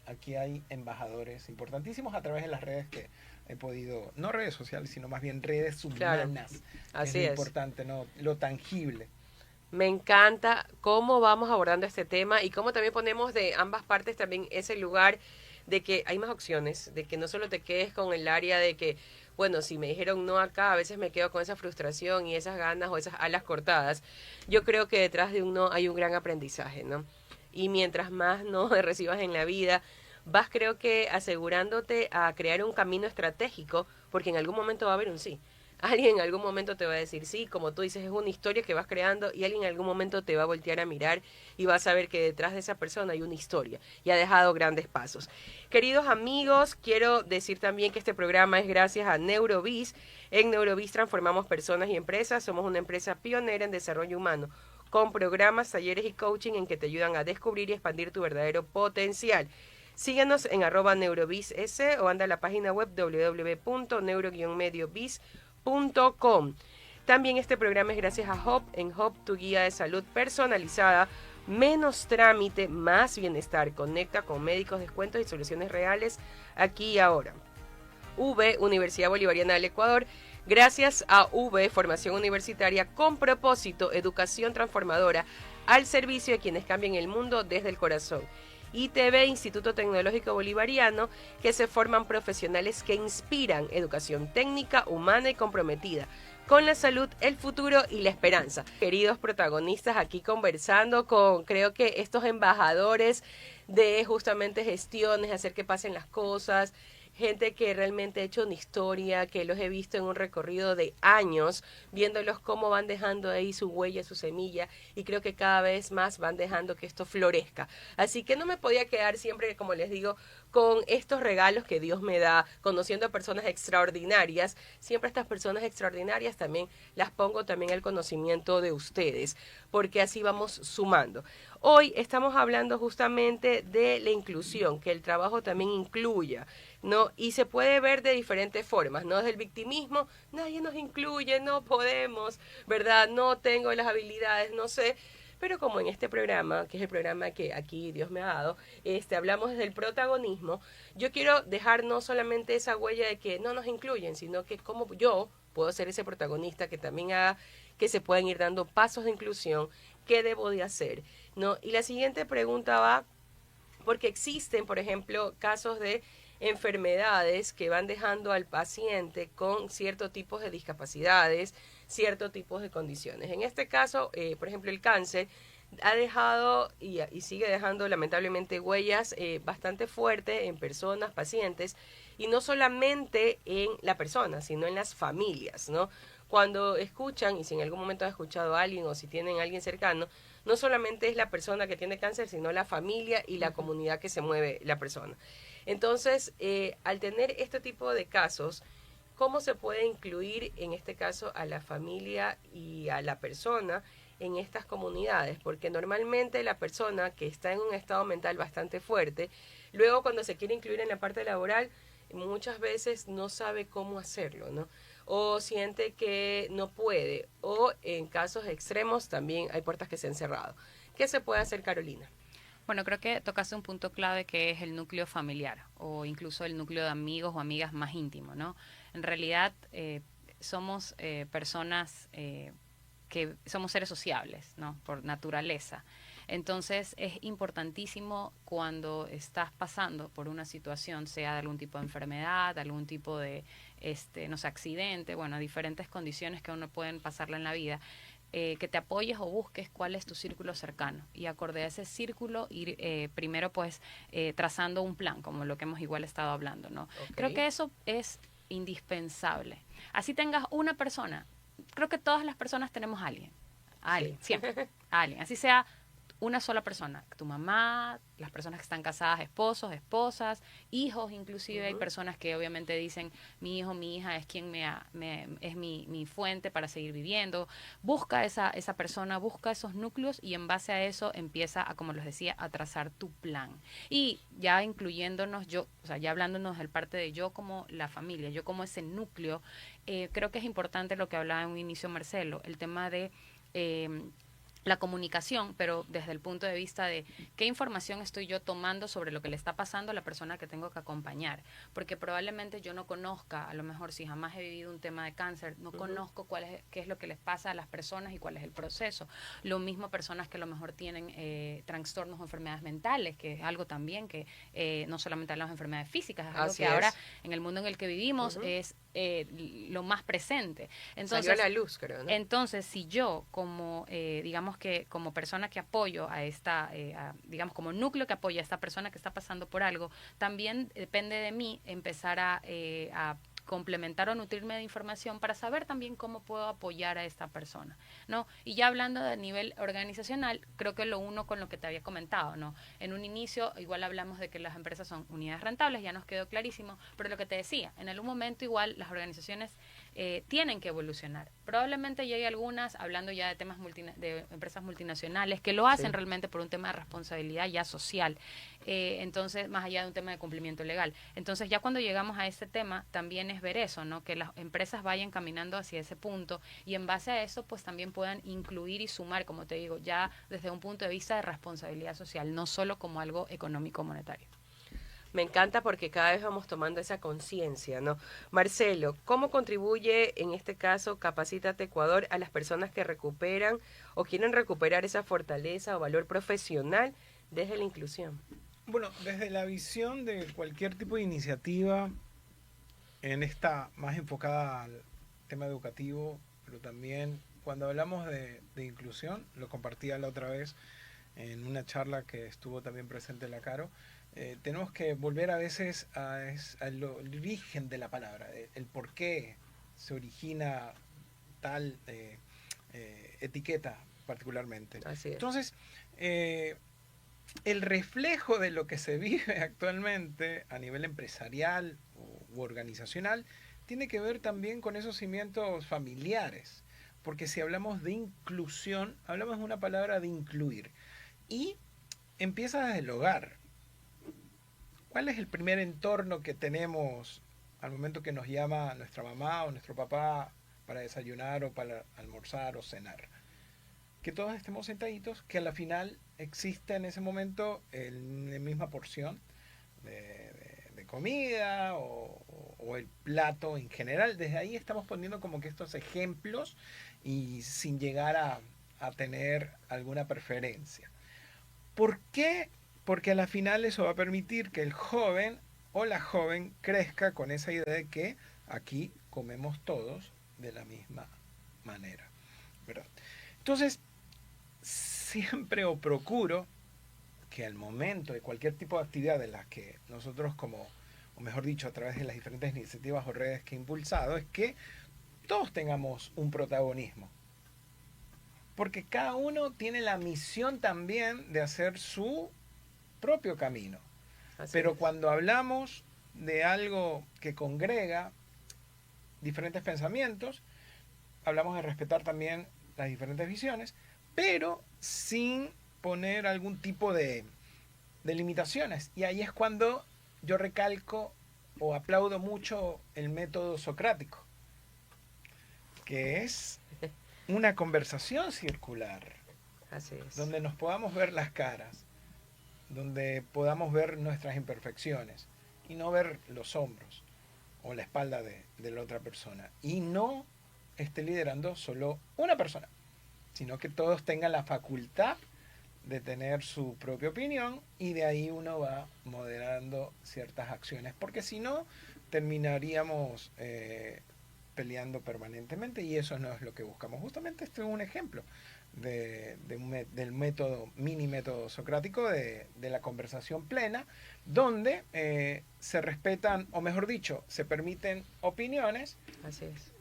aquí hay embajadores importantísimos a través de las redes que he podido, no redes sociales, sino más bien redes humanas. Claro. Así es es. importante, ¿no? Lo tangible. Me encanta cómo vamos abordando este tema y cómo también ponemos de ambas partes también ese lugar de que hay más opciones, de que no solo te quedes con el área de que, bueno, si me dijeron no acá, a veces me quedo con esa frustración y esas ganas o esas alas cortadas. Yo creo que detrás de un no hay un gran aprendizaje, ¿no? Y mientras más no recibas en la vida, vas creo que asegurándote a crear un camino estratégico, porque en algún momento va a haber un sí. Alguien en algún momento te va a decir sí, como tú dices, es una historia que vas creando y alguien en algún momento te va a voltear a mirar y vas a ver que detrás de esa persona hay una historia y ha dejado grandes pasos. Queridos amigos, quiero decir también que este programa es gracias a Neurobiz. En Neurobiz transformamos personas y empresas. Somos una empresa pionera en desarrollo humano, con programas, talleres y coaching en que te ayudan a descubrir y expandir tu verdadero potencial. Síguenos en @neurobizs o anda a la página web www.neuro-mediobiz.com. También este programa es gracias a Hop. En Hop, tu guía de salud personalizada, menos trámite, más bienestar. Conecta con médicos, descuentos y soluciones reales aquí y ahora. Universidad Bolivariana del Ecuador. Gracias a Formación Universitaria con propósito, educación transformadora al servicio de quienes cambian el mundo desde el corazón. ITB, Instituto Tecnológico Bolivariano, que se forman profesionales que inspiran educación técnica, humana y comprometida con la salud, el futuro y la esperanza. Queridos protagonistas, aquí conversando con, creo que estos embajadores de justamente gestiones, hacer que pasen las cosas, gente que realmente ha hecho una historia, que los he visto en un recorrido de años, viéndolos cómo van dejando ahí su huella, su semilla, y creo que cada vez más van dejando que esto florezca. Así que no me podía quedar siempre, como les digo, con estos regalos que Dios me da, conociendo a personas extraordinarias. Siempre estas personas extraordinarias también las pongo también al conocimiento de ustedes, porque así vamos sumando. Hoy estamos hablando justamente de la inclusión, que el trabajo también incluya, ¿no? Y se puede ver de diferentes formas, ¿no? Desde el victimismo, nadie nos incluye, no podemos, ¿verdad? No tengo las habilidades, no sé. Pero como en este programa, que es el programa que aquí Dios me ha dado, hablamos del protagonismo, yo quiero dejar no solamente esa huella de que no nos incluyen, sino que como yo puedo ser ese protagonista que también haga que se puedan ir dando pasos de inclusión, qué debo de hacer, ¿no? Y la siguiente pregunta va, porque existen, por ejemplo, casos de enfermedades que van dejando al paciente con ciertos tipos de discapacidades, ciertos tipos de condiciones. En este caso, por ejemplo, el cáncer ha dejado y sigue dejando lamentablemente huellas bastante fuertes en personas, pacientes, y no solamente en la persona, sino en las familias, ¿no? Cuando escuchan, y si en algún momento has escuchado a alguien o si tienen a alguien cercano, no solamente es la persona que tiene cáncer, sino la familia y la comunidad que se mueve la persona. Entonces, al tener este tipo de casos, ¿cómo se puede incluir en este caso a la familia y a la persona en estas comunidades? Porque normalmente la persona que está en un estado mental bastante fuerte, luego cuando se quiere incluir en la parte laboral, muchas veces no sabe cómo hacerlo, ¿no? O siente que no puede, o en casos extremos también hay puertas que se han cerrado. ¿Qué se puede hacer, Carolina? Bueno, creo que tocaste un punto clave que es el núcleo familiar o incluso el núcleo de amigos o amigas más íntimo, ¿no? En realidad somos personas que somos seres sociables, ¿no? Por naturaleza. Entonces es importantísimo cuando estás pasando por una situación, sea de algún tipo de enfermedad, algún tipo de, no sé, accidente, bueno, diferentes condiciones que uno pueden pasarle en la vida, que te apoyes o busques cuál es tu círculo cercano y acorde a ese círculo ir primero pues trazando un plan, como lo que hemos igual estado hablando, ¿no? Okay. Creo que eso es indispensable. Así tengas una persona, creo que todas las personas tenemos a alguien, Sí. siempre, a alguien, así sea una sola persona, tu mamá, las personas que están casadas, esposos, esposas, hijos inclusive, hay personas que obviamente dicen, mi hijo, mi hija es quien es mi fuente para seguir viviendo. Busca esa persona, busca esos núcleos y en base a eso empieza a, como les decía, a trazar tu plan. Y ya incluyéndonos yo, o sea, ya hablándonos del parte de yo como la familia, yo como ese núcleo, creo que es importante lo que hablaba en un inicio Marcelo, el tema de la comunicación, pero desde el punto de vista de qué información estoy yo tomando sobre lo que le está pasando a la persona que tengo que acompañar, porque probablemente yo no conozca, a lo mejor si jamás he vivido un tema de cáncer, no conozco qué es lo que les pasa a las personas y cuál es el proceso. Lo mismo personas que a lo mejor tienen trastornos o enfermedades mentales, que es algo también que no solamente hablamos de enfermedades físicas, es algo que ahora en el mundo en el que vivimos es lo más presente. Salió a la luz, creo, ¿no? Entonces, si yo como, digamos que como persona que apoyo a esta, digamos como núcleo que apoya a esta persona que está pasando por algo, también depende de mí empezar a complementar o nutrirme de información para saber también cómo puedo apoyar a esta persona, ¿no? Y ya hablando de nivel organizacional, creo que lo uno con lo que te había comentado, ¿no? En un inicio igual hablamos de que las empresas son unidades rentables, ya nos quedó clarísimo, pero lo que te decía, en algún momento igual las organizaciones tienen que evolucionar. Probablemente ya hay algunas, hablando ya de temas de empresas multinacionales, que lo hacen Sí. realmente por un tema de responsabilidad ya social, entonces más allá de un tema de cumplimiento legal. Entonces ya cuando llegamos a este tema, también es ver eso, ¿no? Que las empresas vayan caminando hacia ese punto y en base a eso pues también puedan incluir y sumar, como te digo, ya desde un punto de vista de responsabilidad social, no solo como algo económico monetario. Me encanta porque cada vez vamos tomando esa conciencia, ¿no? Marcelo, ¿cómo contribuye en este caso Capacítate Ecuador a las personas que recuperan o quieren recuperar esa fortaleza o valor profesional desde la inclusión? Bueno, desde la visión de cualquier tipo de iniciativa, en esta más enfocada al tema educativo, pero también cuando hablamos de inclusión, lo compartía la otra vez en una charla que estuvo también presente en la Caro, tenemos que volver a veces al origen de la palabra, el por qué se origina tal etiqueta particularmente. Así es. Entonces, el reflejo de lo que se vive actualmente a nivel empresarial u organizacional tiene que ver también con esos cimientos familiares, porque si hablamos de inclusión, hablamos de una palabra de incluir, y empieza desde el hogar. ¿Cuál es el primer entorno que tenemos al momento que nos llama nuestra mamá o nuestro papá para desayunar o para almorzar o cenar? Que todos estemos sentaditos, que a la final exista en ese momento la misma porción de comida o el plato en general. Desde ahí estamos poniendo como que estos ejemplos y sin llegar a tener alguna preferencia. ¿Por qué? Porque a la final eso va a permitir que el joven o la joven crezca con esa idea de que aquí comemos todos de la misma manera, ¿verdad? Entonces, siempre o procuro que al momento de cualquier tipo de actividad en la que nosotros o mejor dicho, a través de las diferentes iniciativas o redes que he impulsado, es que todos tengamos un protagonismo. Porque cada uno tiene la misión también de hacer su propio camino. Pero cuando hablamos de algo que congrega diferentes pensamientos, hablamos de respetar también las diferentes visiones, pero sin poner algún tipo de limitaciones. Y ahí es cuando yo recalco o aplaudo mucho el método socrático, que es una conversación circular. Así es. Donde nos podamos ver las caras, donde podamos ver nuestras imperfecciones y no ver los hombros o la espalda de la otra persona. Y no esté liderando solo una persona, sino que todos tengan la facultad de tener su propia opinión y de ahí uno va moderando ciertas acciones, porque si no terminaríamos peleando permanentemente y eso no es lo que buscamos. Justamente este es un ejemplo del mini método socrático de la conversación plena, donde se respetan, o mejor dicho, se permiten opiniones. Así es.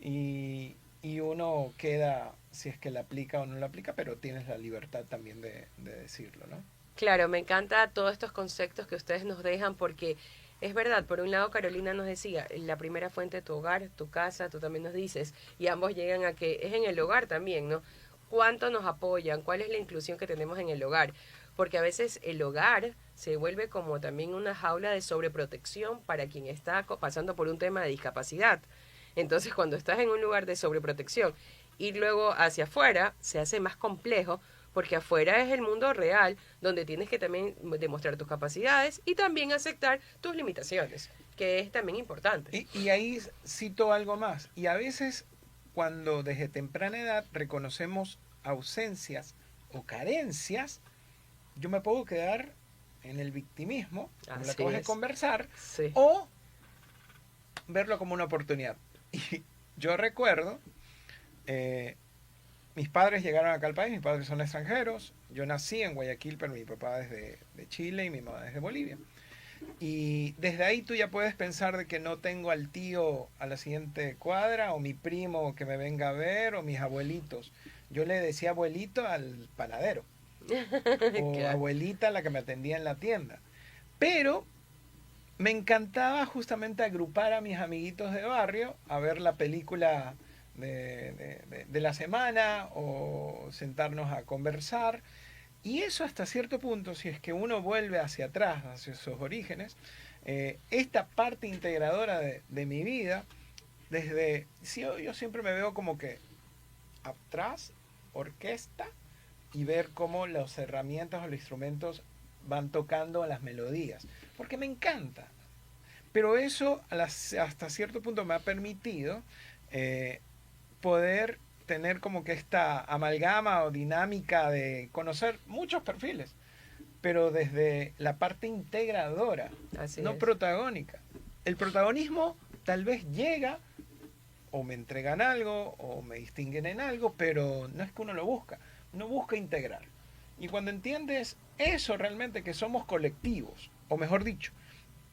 Y uno queda, si es que la aplica o no la aplica, pero tienes la libertad también de decirlo, ¿no? Claro, me encanta todos estos conceptos que ustedes nos dejan porque es verdad, por un lado Carolina nos decía, la primera fuente de tu hogar, tu casa, tú también nos dices, y ambos llegan a que es en el hogar también, ¿no? ¿Cuánto nos apoyan? ¿Cuál es la inclusión que tenemos en el hogar? Porque a veces el hogar se vuelve como también una jaula de sobreprotección para quien está pasando por un tema de discapacidad. Entonces, cuando estás en un lugar de sobreprotección y luego hacia afuera, se hace más complejo porque afuera es el mundo real donde tienes que también demostrar tus capacidades y también aceptar tus limitaciones, que es también importante. Y ahí cito algo más. Y a veces cuando desde temprana edad reconocemos ausencias o carencias, yo me puedo quedar en el victimismo, como lo acabas de conversar, sí, o verlo como una oportunidad. Y yo recuerdo, mis padres llegaron acá al país, mis padres son extranjeros, yo nací en Guayaquil, pero mi papá es de Chile y mi mamá es de Bolivia. Y desde ahí tú ya puedes pensar de que no tengo al tío a la siguiente cuadra, o mi primo que me venga a ver, o mis abuelitos. Yo le decía abuelito al panadero, o Claro. abuelita a la que me atendía en la tienda. Pero me encantaba justamente agrupar a mis amiguitos de barrio a ver la película de la semana, o sentarnos a conversar. Y eso hasta cierto punto, si es que uno vuelve hacia atrás, hacia sus orígenes, esta parte integradora de mi vida, desde, sí, yo siempre me veo como que atrás, orquesta, y ver cómo las herramientas o los instrumentos van tocando las melodías, porque me encanta. Pero eso hasta cierto punto me ha permitido eh, poder tener como que esta amalgama o dinámica de conocer muchos perfiles, pero desde la parte integradora, Así no es. protagónica. El protagonismo tal vez llega, o me entregan algo, o me distinguen en algo, pero no es que uno lo busca, uno busca integrar. Y cuando entiendes eso realmente, que somos colectivos, o mejor dicho,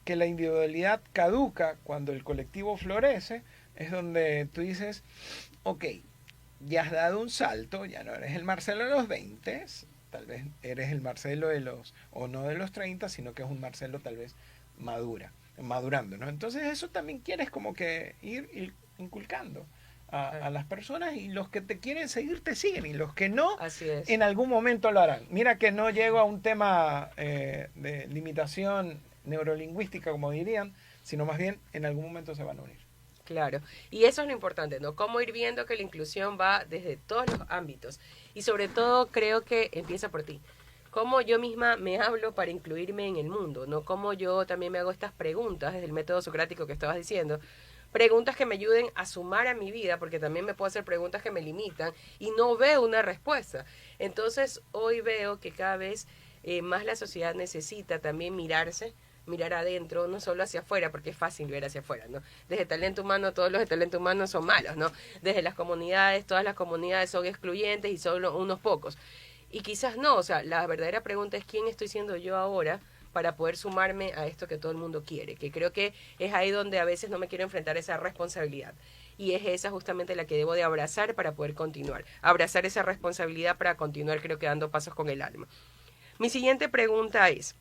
que la individualidad caduca cuando el colectivo florece, es donde tú dices, ok, ya has dado un salto, ya no eres el Marcelo de los 20, tal vez eres el Marcelo de los, o no de los 30, sino que es un Marcelo tal vez madurando, ¿no? Entonces eso también quieres como que ir inculcando a las personas, y los que te quieren seguir te siguen, y los que no, Así es. en algún momento lo harán. Mira que no llego a un tema de limitación neurolingüística, como dirían, sino más bien en algún momento se van a unir. Claro, y eso es lo importante, ¿no? Cómo ir viendo que la inclusión va desde todos los ámbitos. Y sobre todo creo que empieza por ti. Cómo yo misma me hablo para incluirme en el mundo, ¿no? Cómo yo también me hago estas preguntas desde el método socrático que estabas diciendo. Preguntas que me ayuden a sumar a mi vida, porque también me puedo hacer preguntas que me limitan y no veo una respuesta. Entonces hoy veo que cada vez más la sociedad necesita también mirarse, mirar adentro, no solo hacia afuera, porque es fácil ver hacia afuera, ¿no? Desde talento humano, todos los de talento humano son malos, ¿no? Desde las comunidades, todas las comunidades son excluyentes y solo unos pocos. Y quizás no, o sea, la verdadera pregunta es quién estoy siendo yo ahora para poder sumarme a esto que todo el mundo quiere, que creo que es ahí donde a veces no me quiero enfrentar a esa responsabilidad. Y es esa justamente la que debo de abrazar para poder continuar. Abrazar esa responsabilidad para continuar, creo que dando pasos con el alma. Mi siguiente pregunta es,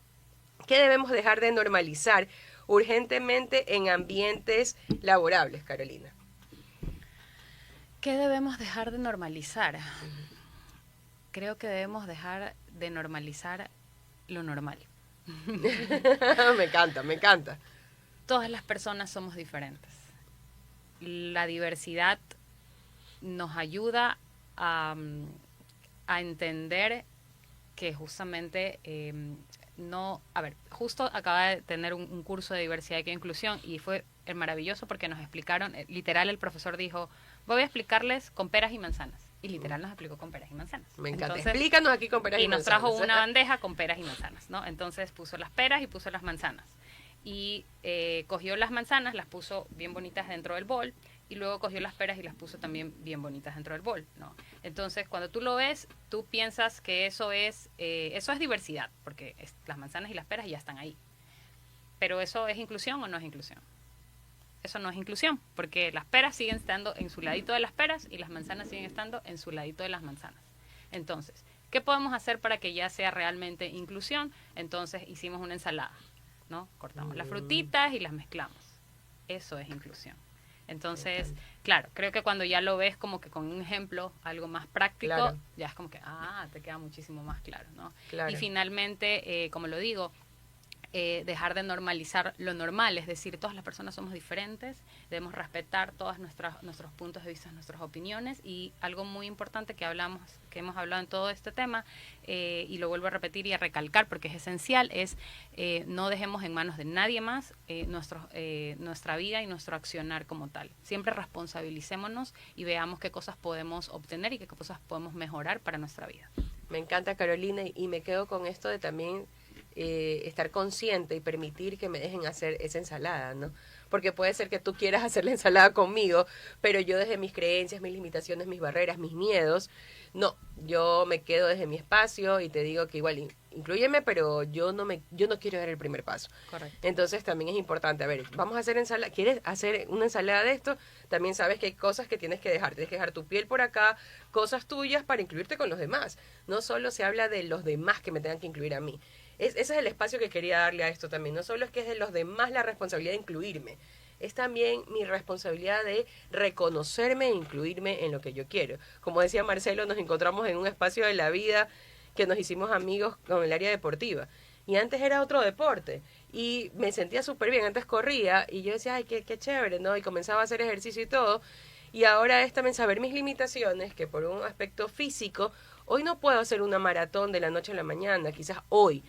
¿qué debemos dejar de normalizar urgentemente en ambientes laborables, Carolina? ¿Qué debemos dejar de normalizar? Creo que debemos dejar de normalizar lo normal. Me encanta, me encanta. Todas las personas somos diferentes. La diversidad nos ayuda a entender que justamente no... A ver, justo acaba de tener un curso de diversidad y inclusión y fue maravilloso porque nos explicaron, literal el profesor dijo, voy a explicarles con peras y manzanas. Y literal nos explicó con peras y manzanas. Me encanta. Entonces, Explícanos aquí con peras y nos manzanas. trajo una bandeja con peras y manzanas, ¿no? Entonces puso las peras y puso las manzanas. Y cogió las manzanas, las puso bien bonitas dentro del bol, y luego cogió las peras y las puso también bien bonitas dentro del bol, ¿no? Entonces, cuando tú lo ves, tú piensas que eso es diversidad, porque las manzanas y las peras ya están ahí. Pero ¿eso es inclusión o no es inclusión? Eso no es inclusión, porque las peras siguen estando en su ladito de las peras y las manzanas siguen estando en su ladito de las manzanas. Entonces, ¿qué podemos hacer para que ya sea realmente inclusión? Entonces, hicimos una ensalada, ¿no? Cortamos las frutitas y las mezclamos. Eso es inclusión. Entonces, claro, creo que cuando ya lo ves como que con un ejemplo, algo más práctico, Claro. ya es como que, te queda muchísimo más claro, ¿no? Claro. Y finalmente, como lo digo, dejar de normalizar lo normal, es decir, todas las personas somos diferentes, debemos respetar todos nuestros puntos de vista, nuestras opiniones, y algo muy importante que hemos hablado en todo este tema, y lo vuelvo a repetir y a recalcar porque es esencial, es no dejemos en manos de nadie más nuestra vida y nuestro accionar como tal. Siempre responsabilicémonos y veamos qué cosas podemos obtener y qué cosas podemos mejorar para nuestra vida. Me encanta, Carolina, y me quedo con esto de también estar consciente y permitir que me dejen hacer esa ensalada, ¿no? Porque puede ser que tú quieras hacer la ensalada conmigo, pero yo desde mis creencias, mis limitaciones, mis barreras, mis miedos, no, yo me quedo desde mi espacio y te digo que igual inclúyeme, pero yo no quiero dar el primer paso. Correcto. Entonces también es importante, a ver, vamos a hacer ensalada, ¿quieres hacer una ensalada de esto? También sabes que hay cosas que tienes que dejar tu piel por acá, cosas tuyas para incluirte con los demás. No solo se habla de los demás que me tengan que incluir a mí. Ese es el espacio que quería darle a esto también. No solo es que es de los demás la responsabilidad de incluirme, es también mi responsabilidad de reconocerme e incluirme en lo que yo quiero. Como decía Marcelo, nos encontramos en un espacio de la vida que nos hicimos amigos con el área deportiva. Y antes era otro deporte. Y me sentía súper bien. Antes corría y yo decía, ay, qué chévere, ¿no? Y comenzaba a hacer ejercicio y todo. Y ahora es también saber mis limitaciones, que por un aspecto físico, hoy no puedo hacer una maratón de la noche a la mañana, quizás hoy.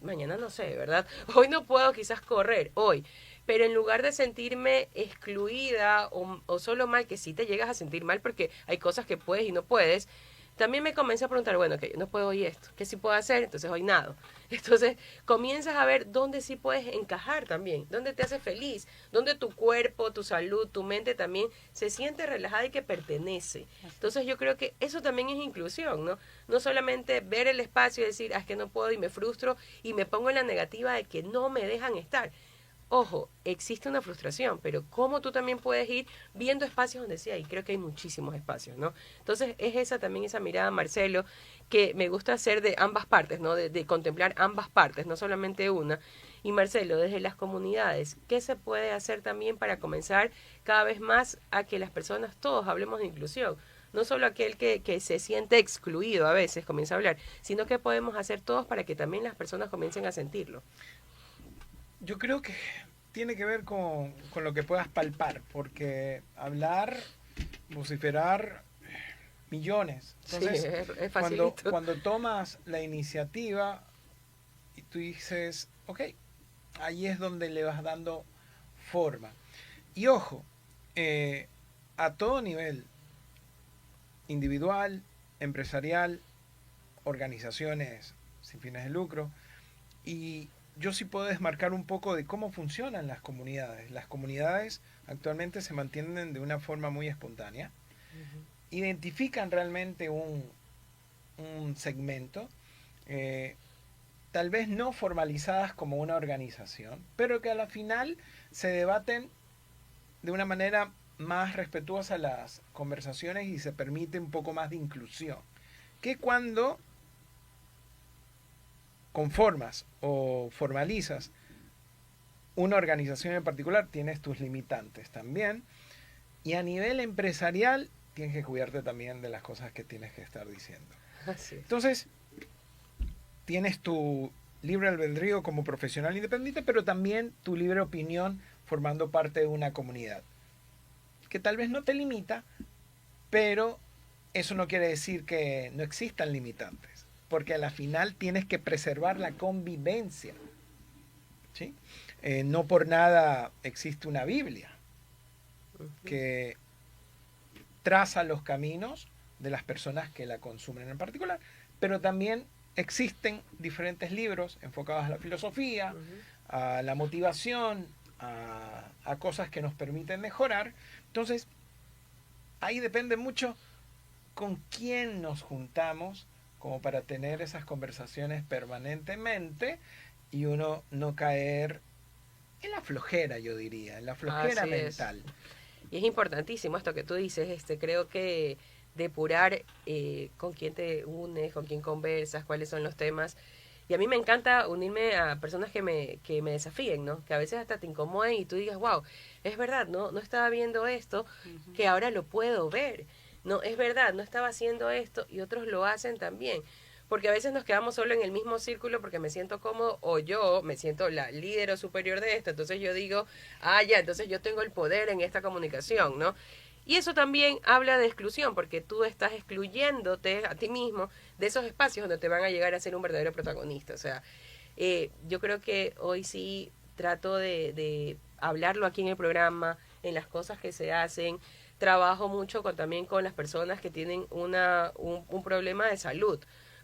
Mañana no sé, ¿verdad? Hoy no puedo quizás correr, hoy. Pero en lugar de sentirme excluida o solo mal, que sí te llegas a sentir mal porque hay cosas que puedes y no puedes, también me comencé a preguntar, bueno, que yo no puedo hoy esto, ¿qué sí puedo hacer? Entonces hoy nado. Entonces comienzas a ver dónde sí puedes encajar también, dónde te hace feliz, dónde tu cuerpo, tu salud, tu mente también se siente relajada y que pertenece. Entonces yo creo que eso también es inclusión, ¿no? No solamente ver el espacio y decir, ah, es que no puedo y me frustro y me pongo en la negativa de que no me dejan estar. Ojo, existe una frustración, pero cómo tú también puedes ir viendo espacios donde sí hay, creo que hay muchísimos espacios, ¿no? Entonces es esa también esa mirada, Marcelo, que me gusta hacer de ambas partes, ¿no? De contemplar ambas partes, no solamente una. Y Marcelo, desde las comunidades, ¿qué se puede hacer también para comenzar cada vez más a que las personas, todos hablemos de inclusión? No solo aquel que se siente excluido a veces comienza a hablar, sino que podemos hacer todos para que también las personas comiencen a sentirlo. Yo creo que tiene que ver con lo que puedas palpar, porque hablar, vociferar, millones. Entonces, Sí, es facilito. cuando tomas la iniciativa y tú dices, ok, ahí es donde le vas dando forma. Y ojo, a todo nivel, individual, empresarial, organizaciones sin fines de lucro, y yo sí puedo desmarcar un poco de cómo funcionan las comunidades. Las comunidades actualmente se mantienen de una forma muy espontánea. Identifican realmente un segmento, tal vez no formalizadas como una organización, pero que a la final se debaten de una manera más respetuosa las conversaciones y se permite un poco más de inclusión. Que cuando conformas o formalizas una organización en particular, tienes tus limitantes también. Y a nivel empresarial, tienes que cuidarte también de las cosas que tienes que estar diciendo. Así es. Entonces, tienes tu libre albedrío como profesional independiente, pero también tu libre opinión formando parte de una comunidad. Que tal vez no te limita, pero eso no quiere decir que no existan limitantes. Porque a la final tienes que preservar la convivencia. ¿Sí? No por nada existe una Biblia que traza los caminos de las personas que la consumen en particular, pero también existen diferentes libros enfocados a la filosofía, a la motivación, a cosas que nos permiten mejorar. Entonces, ahí depende mucho con quién nos juntamos como para tener esas conversaciones permanentemente y uno no caer en la flojera, yo diría, en la flojera mental. Y es importantísimo esto que tú dices, creo que depurar con quién te unes, con quién conversas, cuáles son los temas. Y a mí me encanta unirme a personas que me desafíen, ¿no? Que a veces hasta te incomoden y tú digas, wow, es verdad, no estaba viendo esto, que ahora lo puedo ver. No, es verdad, no estaba haciendo esto y otros lo hacen también. Porque a veces nos quedamos solo en el mismo círculo porque me siento cómodo o yo me siento la líder o superior de esto. Entonces yo digo, ya, entonces yo tengo el poder en esta comunicación, ¿no? Y eso también habla de exclusión porque tú estás excluyéndote a ti mismo de esos espacios donde te van a llegar a ser un verdadero protagonista. O sea, yo creo que hoy sí trato de hablarlo aquí en el programa, en las cosas que se hacen. Trabajo mucho también con las personas que tienen un problema de salud,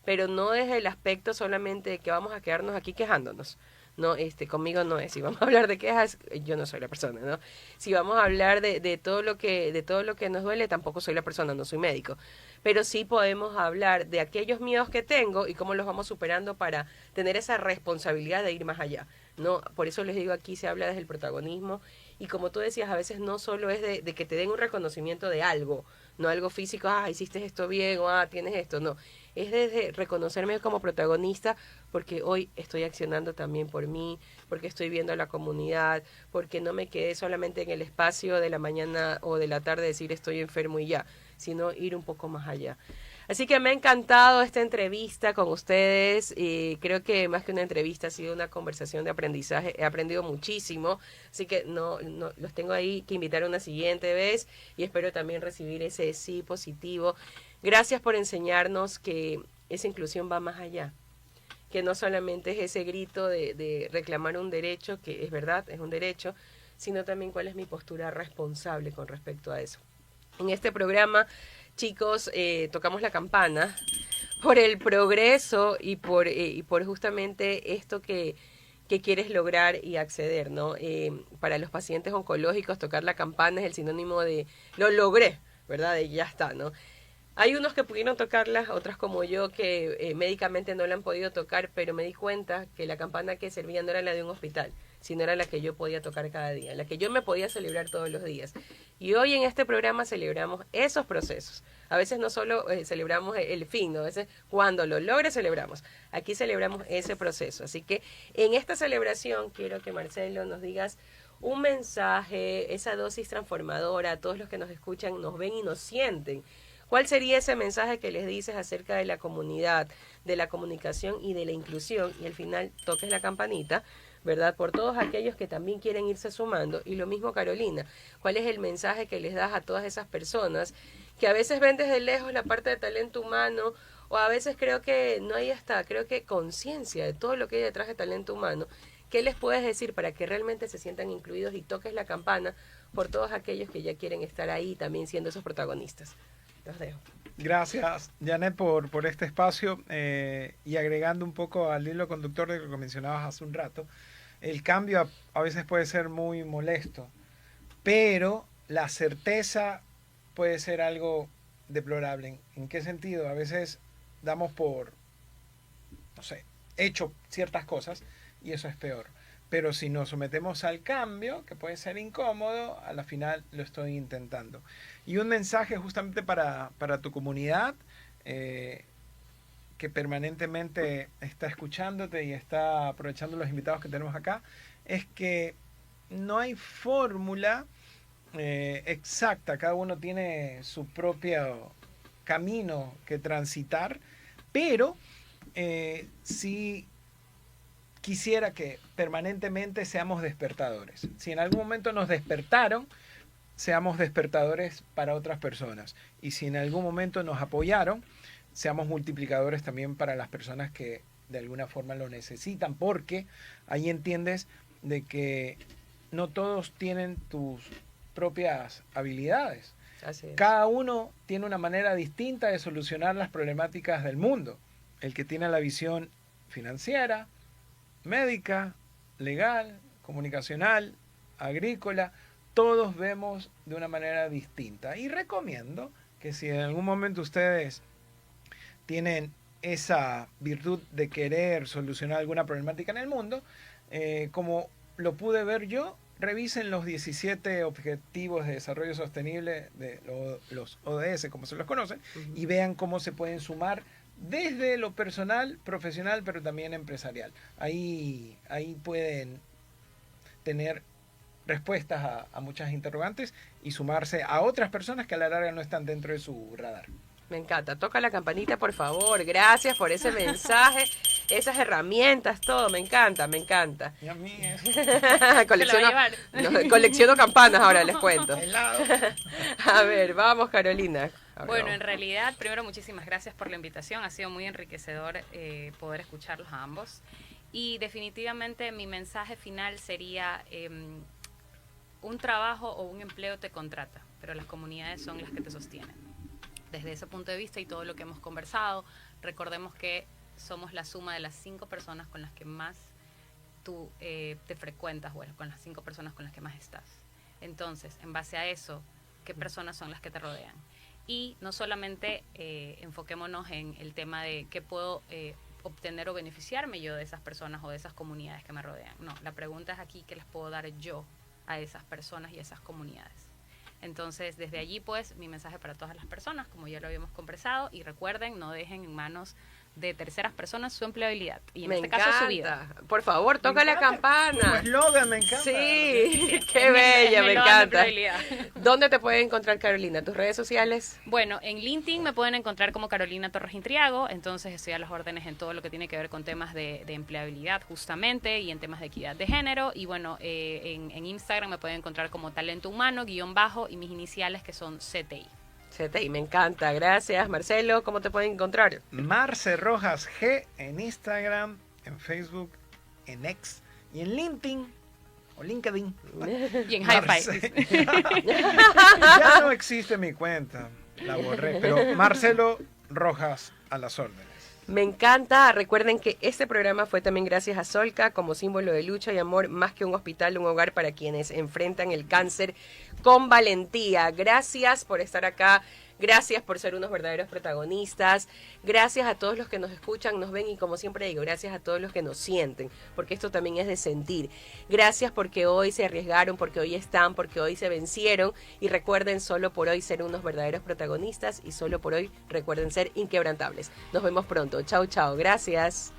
pero no desde el aspecto solamente de que vamos a quedarnos aquí quejándonos. No, conmigo no es. Si vamos a hablar de quejas, yo no soy la persona, ¿no? Si vamos a hablar de todo lo que nos duele, tampoco soy la persona, no soy médico. Pero sí podemos hablar de aquellos miedos que tengo y cómo los vamos superando para tener esa responsabilidad de ir más allá. No, por eso les digo, aquí se habla desde el protagonismo, y como tú decías, a veces no solo es de que te den un reconocimiento de algo, no algo físico, hiciste esto bien, o tienes esto, no. Es desde reconocerme como protagonista, porque hoy estoy accionando también por mí, porque estoy viendo a la comunidad, porque no me quedé solamente en el espacio de la mañana o de la tarde decir estoy enfermo y ya, sino ir un poco más allá. Así que me ha encantado esta entrevista con ustedes, y creo que más que una entrevista ha sido una conversación de aprendizaje. He aprendido muchísimo, así que no los tengo ahí que invitar una siguiente vez, y espero también recibir ese sí positivo. Gracias por enseñarnos que esa inclusión va más allá, que no solamente es ese grito de reclamar un derecho, que es verdad, es un derecho, sino también cuál es mi postura responsable con respecto a eso. En este programa, chicos, tocamos la campana por el progreso y por justamente esto que quieres lograr y acceder, ¿no? Para los pacientes oncológicos, tocar la campana es el sinónimo de lo logré, ¿verdad? De ya está, ¿no? Hay unos que pudieron tocarlas, otras como yo que médicamente no la han podido tocar, pero me di cuenta que la campana que servía no era la de un hospital, sino era la que yo podía tocar cada día, la que yo me podía celebrar todos los días. Y hoy en este programa celebramos esos procesos. A veces no solo celebramos el fin, ¿no? A veces cuando lo logre celebramos. Aquí celebramos ese proceso. Así que en esta celebración quiero que Marcelo nos digas un mensaje, esa dosis transformadora a todos los que nos escuchan, nos ven y nos sienten. ¿Cuál sería ese mensaje que les dices acerca de la comunidad, de la comunicación y de la inclusión? Y al final toques la campanita, ¿verdad? Por todos aquellos que también quieren irse sumando. Y lo mismo, Carolina, ¿cuál es el mensaje que les das a todas esas personas que a veces ven desde lejos la parte de talento humano, o a veces creo que no hay creo que conciencia de todo lo que hay detrás de talento humano? ¿Qué les puedes decir para que realmente se sientan incluidos y toques la campana por todos aquellos que ya quieren estar ahí también siendo esos protagonistas? Los dejo. Gracias, Janet, por este espacio, y agregando un poco al hilo conductor de lo que mencionabas hace un rato. El cambio a veces puede ser muy molesto, pero la certeza puede ser algo deplorable. ¿En qué sentido? A veces damos por, no sé, hecho ciertas cosas y eso es peor. Pero si nos sometemos al cambio, que puede ser incómodo, a la final lo estoy intentando. Y un mensaje justamente para tu comunidad, que permanentemente está escuchándote y está aprovechando los invitados que tenemos acá, es que no hay fórmula exacta. Cada uno tiene su propio camino que transitar, pero sí quisiera que permanentemente seamos despertadores. Si en algún momento nos despertaron, seamos despertadores para otras personas. Y si en algún momento nos apoyaron, seamos multiplicadores también para las personas que de alguna forma lo necesitan, porque ahí entiendes de que no todos tienen tus propias habilidades. Así es. Cada uno tiene una manera distinta de solucionar las problemáticas del mundo. El que tiene la visión financiera, médica, legal, comunicacional, agrícola, todos vemos de una manera distinta. Y recomiendo que si en algún momento ustedes tienen esa virtud de querer solucionar alguna problemática en el mundo, como lo pude ver yo, revisen los 17 Objetivos de Desarrollo Sostenible, de los ODS, como se los conocen, y vean cómo se pueden sumar desde lo personal, profesional, pero también empresarial. Ahí pueden tener respuestas a muchas interrogantes y sumarse a otras personas que a la larga no están dentro de su radar. Me encanta. Toca la campanita, por favor. Gracias por ese mensaje, esas herramientas, todo. Me encanta, me encanta. Y a mí es... colecciono campanas ahora, les cuento. helado. A ver, vamos, Carolina. Bueno, en realidad, primero muchísimas gracias por la invitación. Ha sido muy enriquecedor poder escucharlos a ambos. Y definitivamente mi mensaje final sería, un trabajo o un empleo te contrata, pero las comunidades son las que te sostienen. desde ese punto de vista y todo lo que hemos conversado. Recordemos que somos la suma de las 5 personas con las que más tú te frecuentas, bueno, con las 5 personas con las que más estás. Entonces, en base a eso, ¿qué personas son las que te rodean? Y no solamente enfoquémonos en el tema de qué puedo obtener o beneficiarme yo de esas personas o de esas comunidades que me rodean. No, la pregunta es aquí, ¿qué les puedo dar yo a esas personas y a esas comunidades? Entonces, desde allí, pues, mi mensaje para todas las personas, como ya lo habíamos conversado, y recuerden, no dejen en manos de terceras personas su empleabilidad, y en este caso su vida. Por favor, toca la Tu campana. eslogan, me encanta. Sí, qué bella, me eslogan de encanta. empleabilidad. ¿Dónde te puede encontrar, Carolina? ¿Tus redes sociales? Bueno, en LinkedIn me pueden encontrar como Carolina Torres Intriago, entonces estoy a las órdenes en todo lo que tiene que ver con temas de empleabilidad justamente y en temas de equidad de género. Y bueno, en Instagram me pueden encontrar como talento humano, _ y mis iniciales que son CTI. CTI, me encanta. Gracias, Marcelo. ¿Cómo te pueden encontrar? Marce Rojas G en Instagram, en Facebook, en X y en LinkedIn o LinkedIn. Y en Marce- Hi-Fi. Ya no existe mi cuenta, la borré, pero Marcelo Rojas a las órdenes. Me encanta. Recuerden que este programa fue también gracias a Solca como símbolo de lucha y amor, más que un hospital, un hogar para quienes enfrentan el cáncer con valentía. Gracias por estar acá. Gracias por ser unos verdaderos protagonistas. Gracias a todos los que nos escuchan, nos ven y como siempre digo, gracias a todos los que nos sienten, porque esto también es de sentir. Gracias porque hoy se arriesgaron, porque hoy están, porque hoy se vencieron y recuerden solo por hoy ser unos verdaderos protagonistas y solo por hoy recuerden ser inquebrantables. Nos vemos pronto. Chau, chau. Gracias.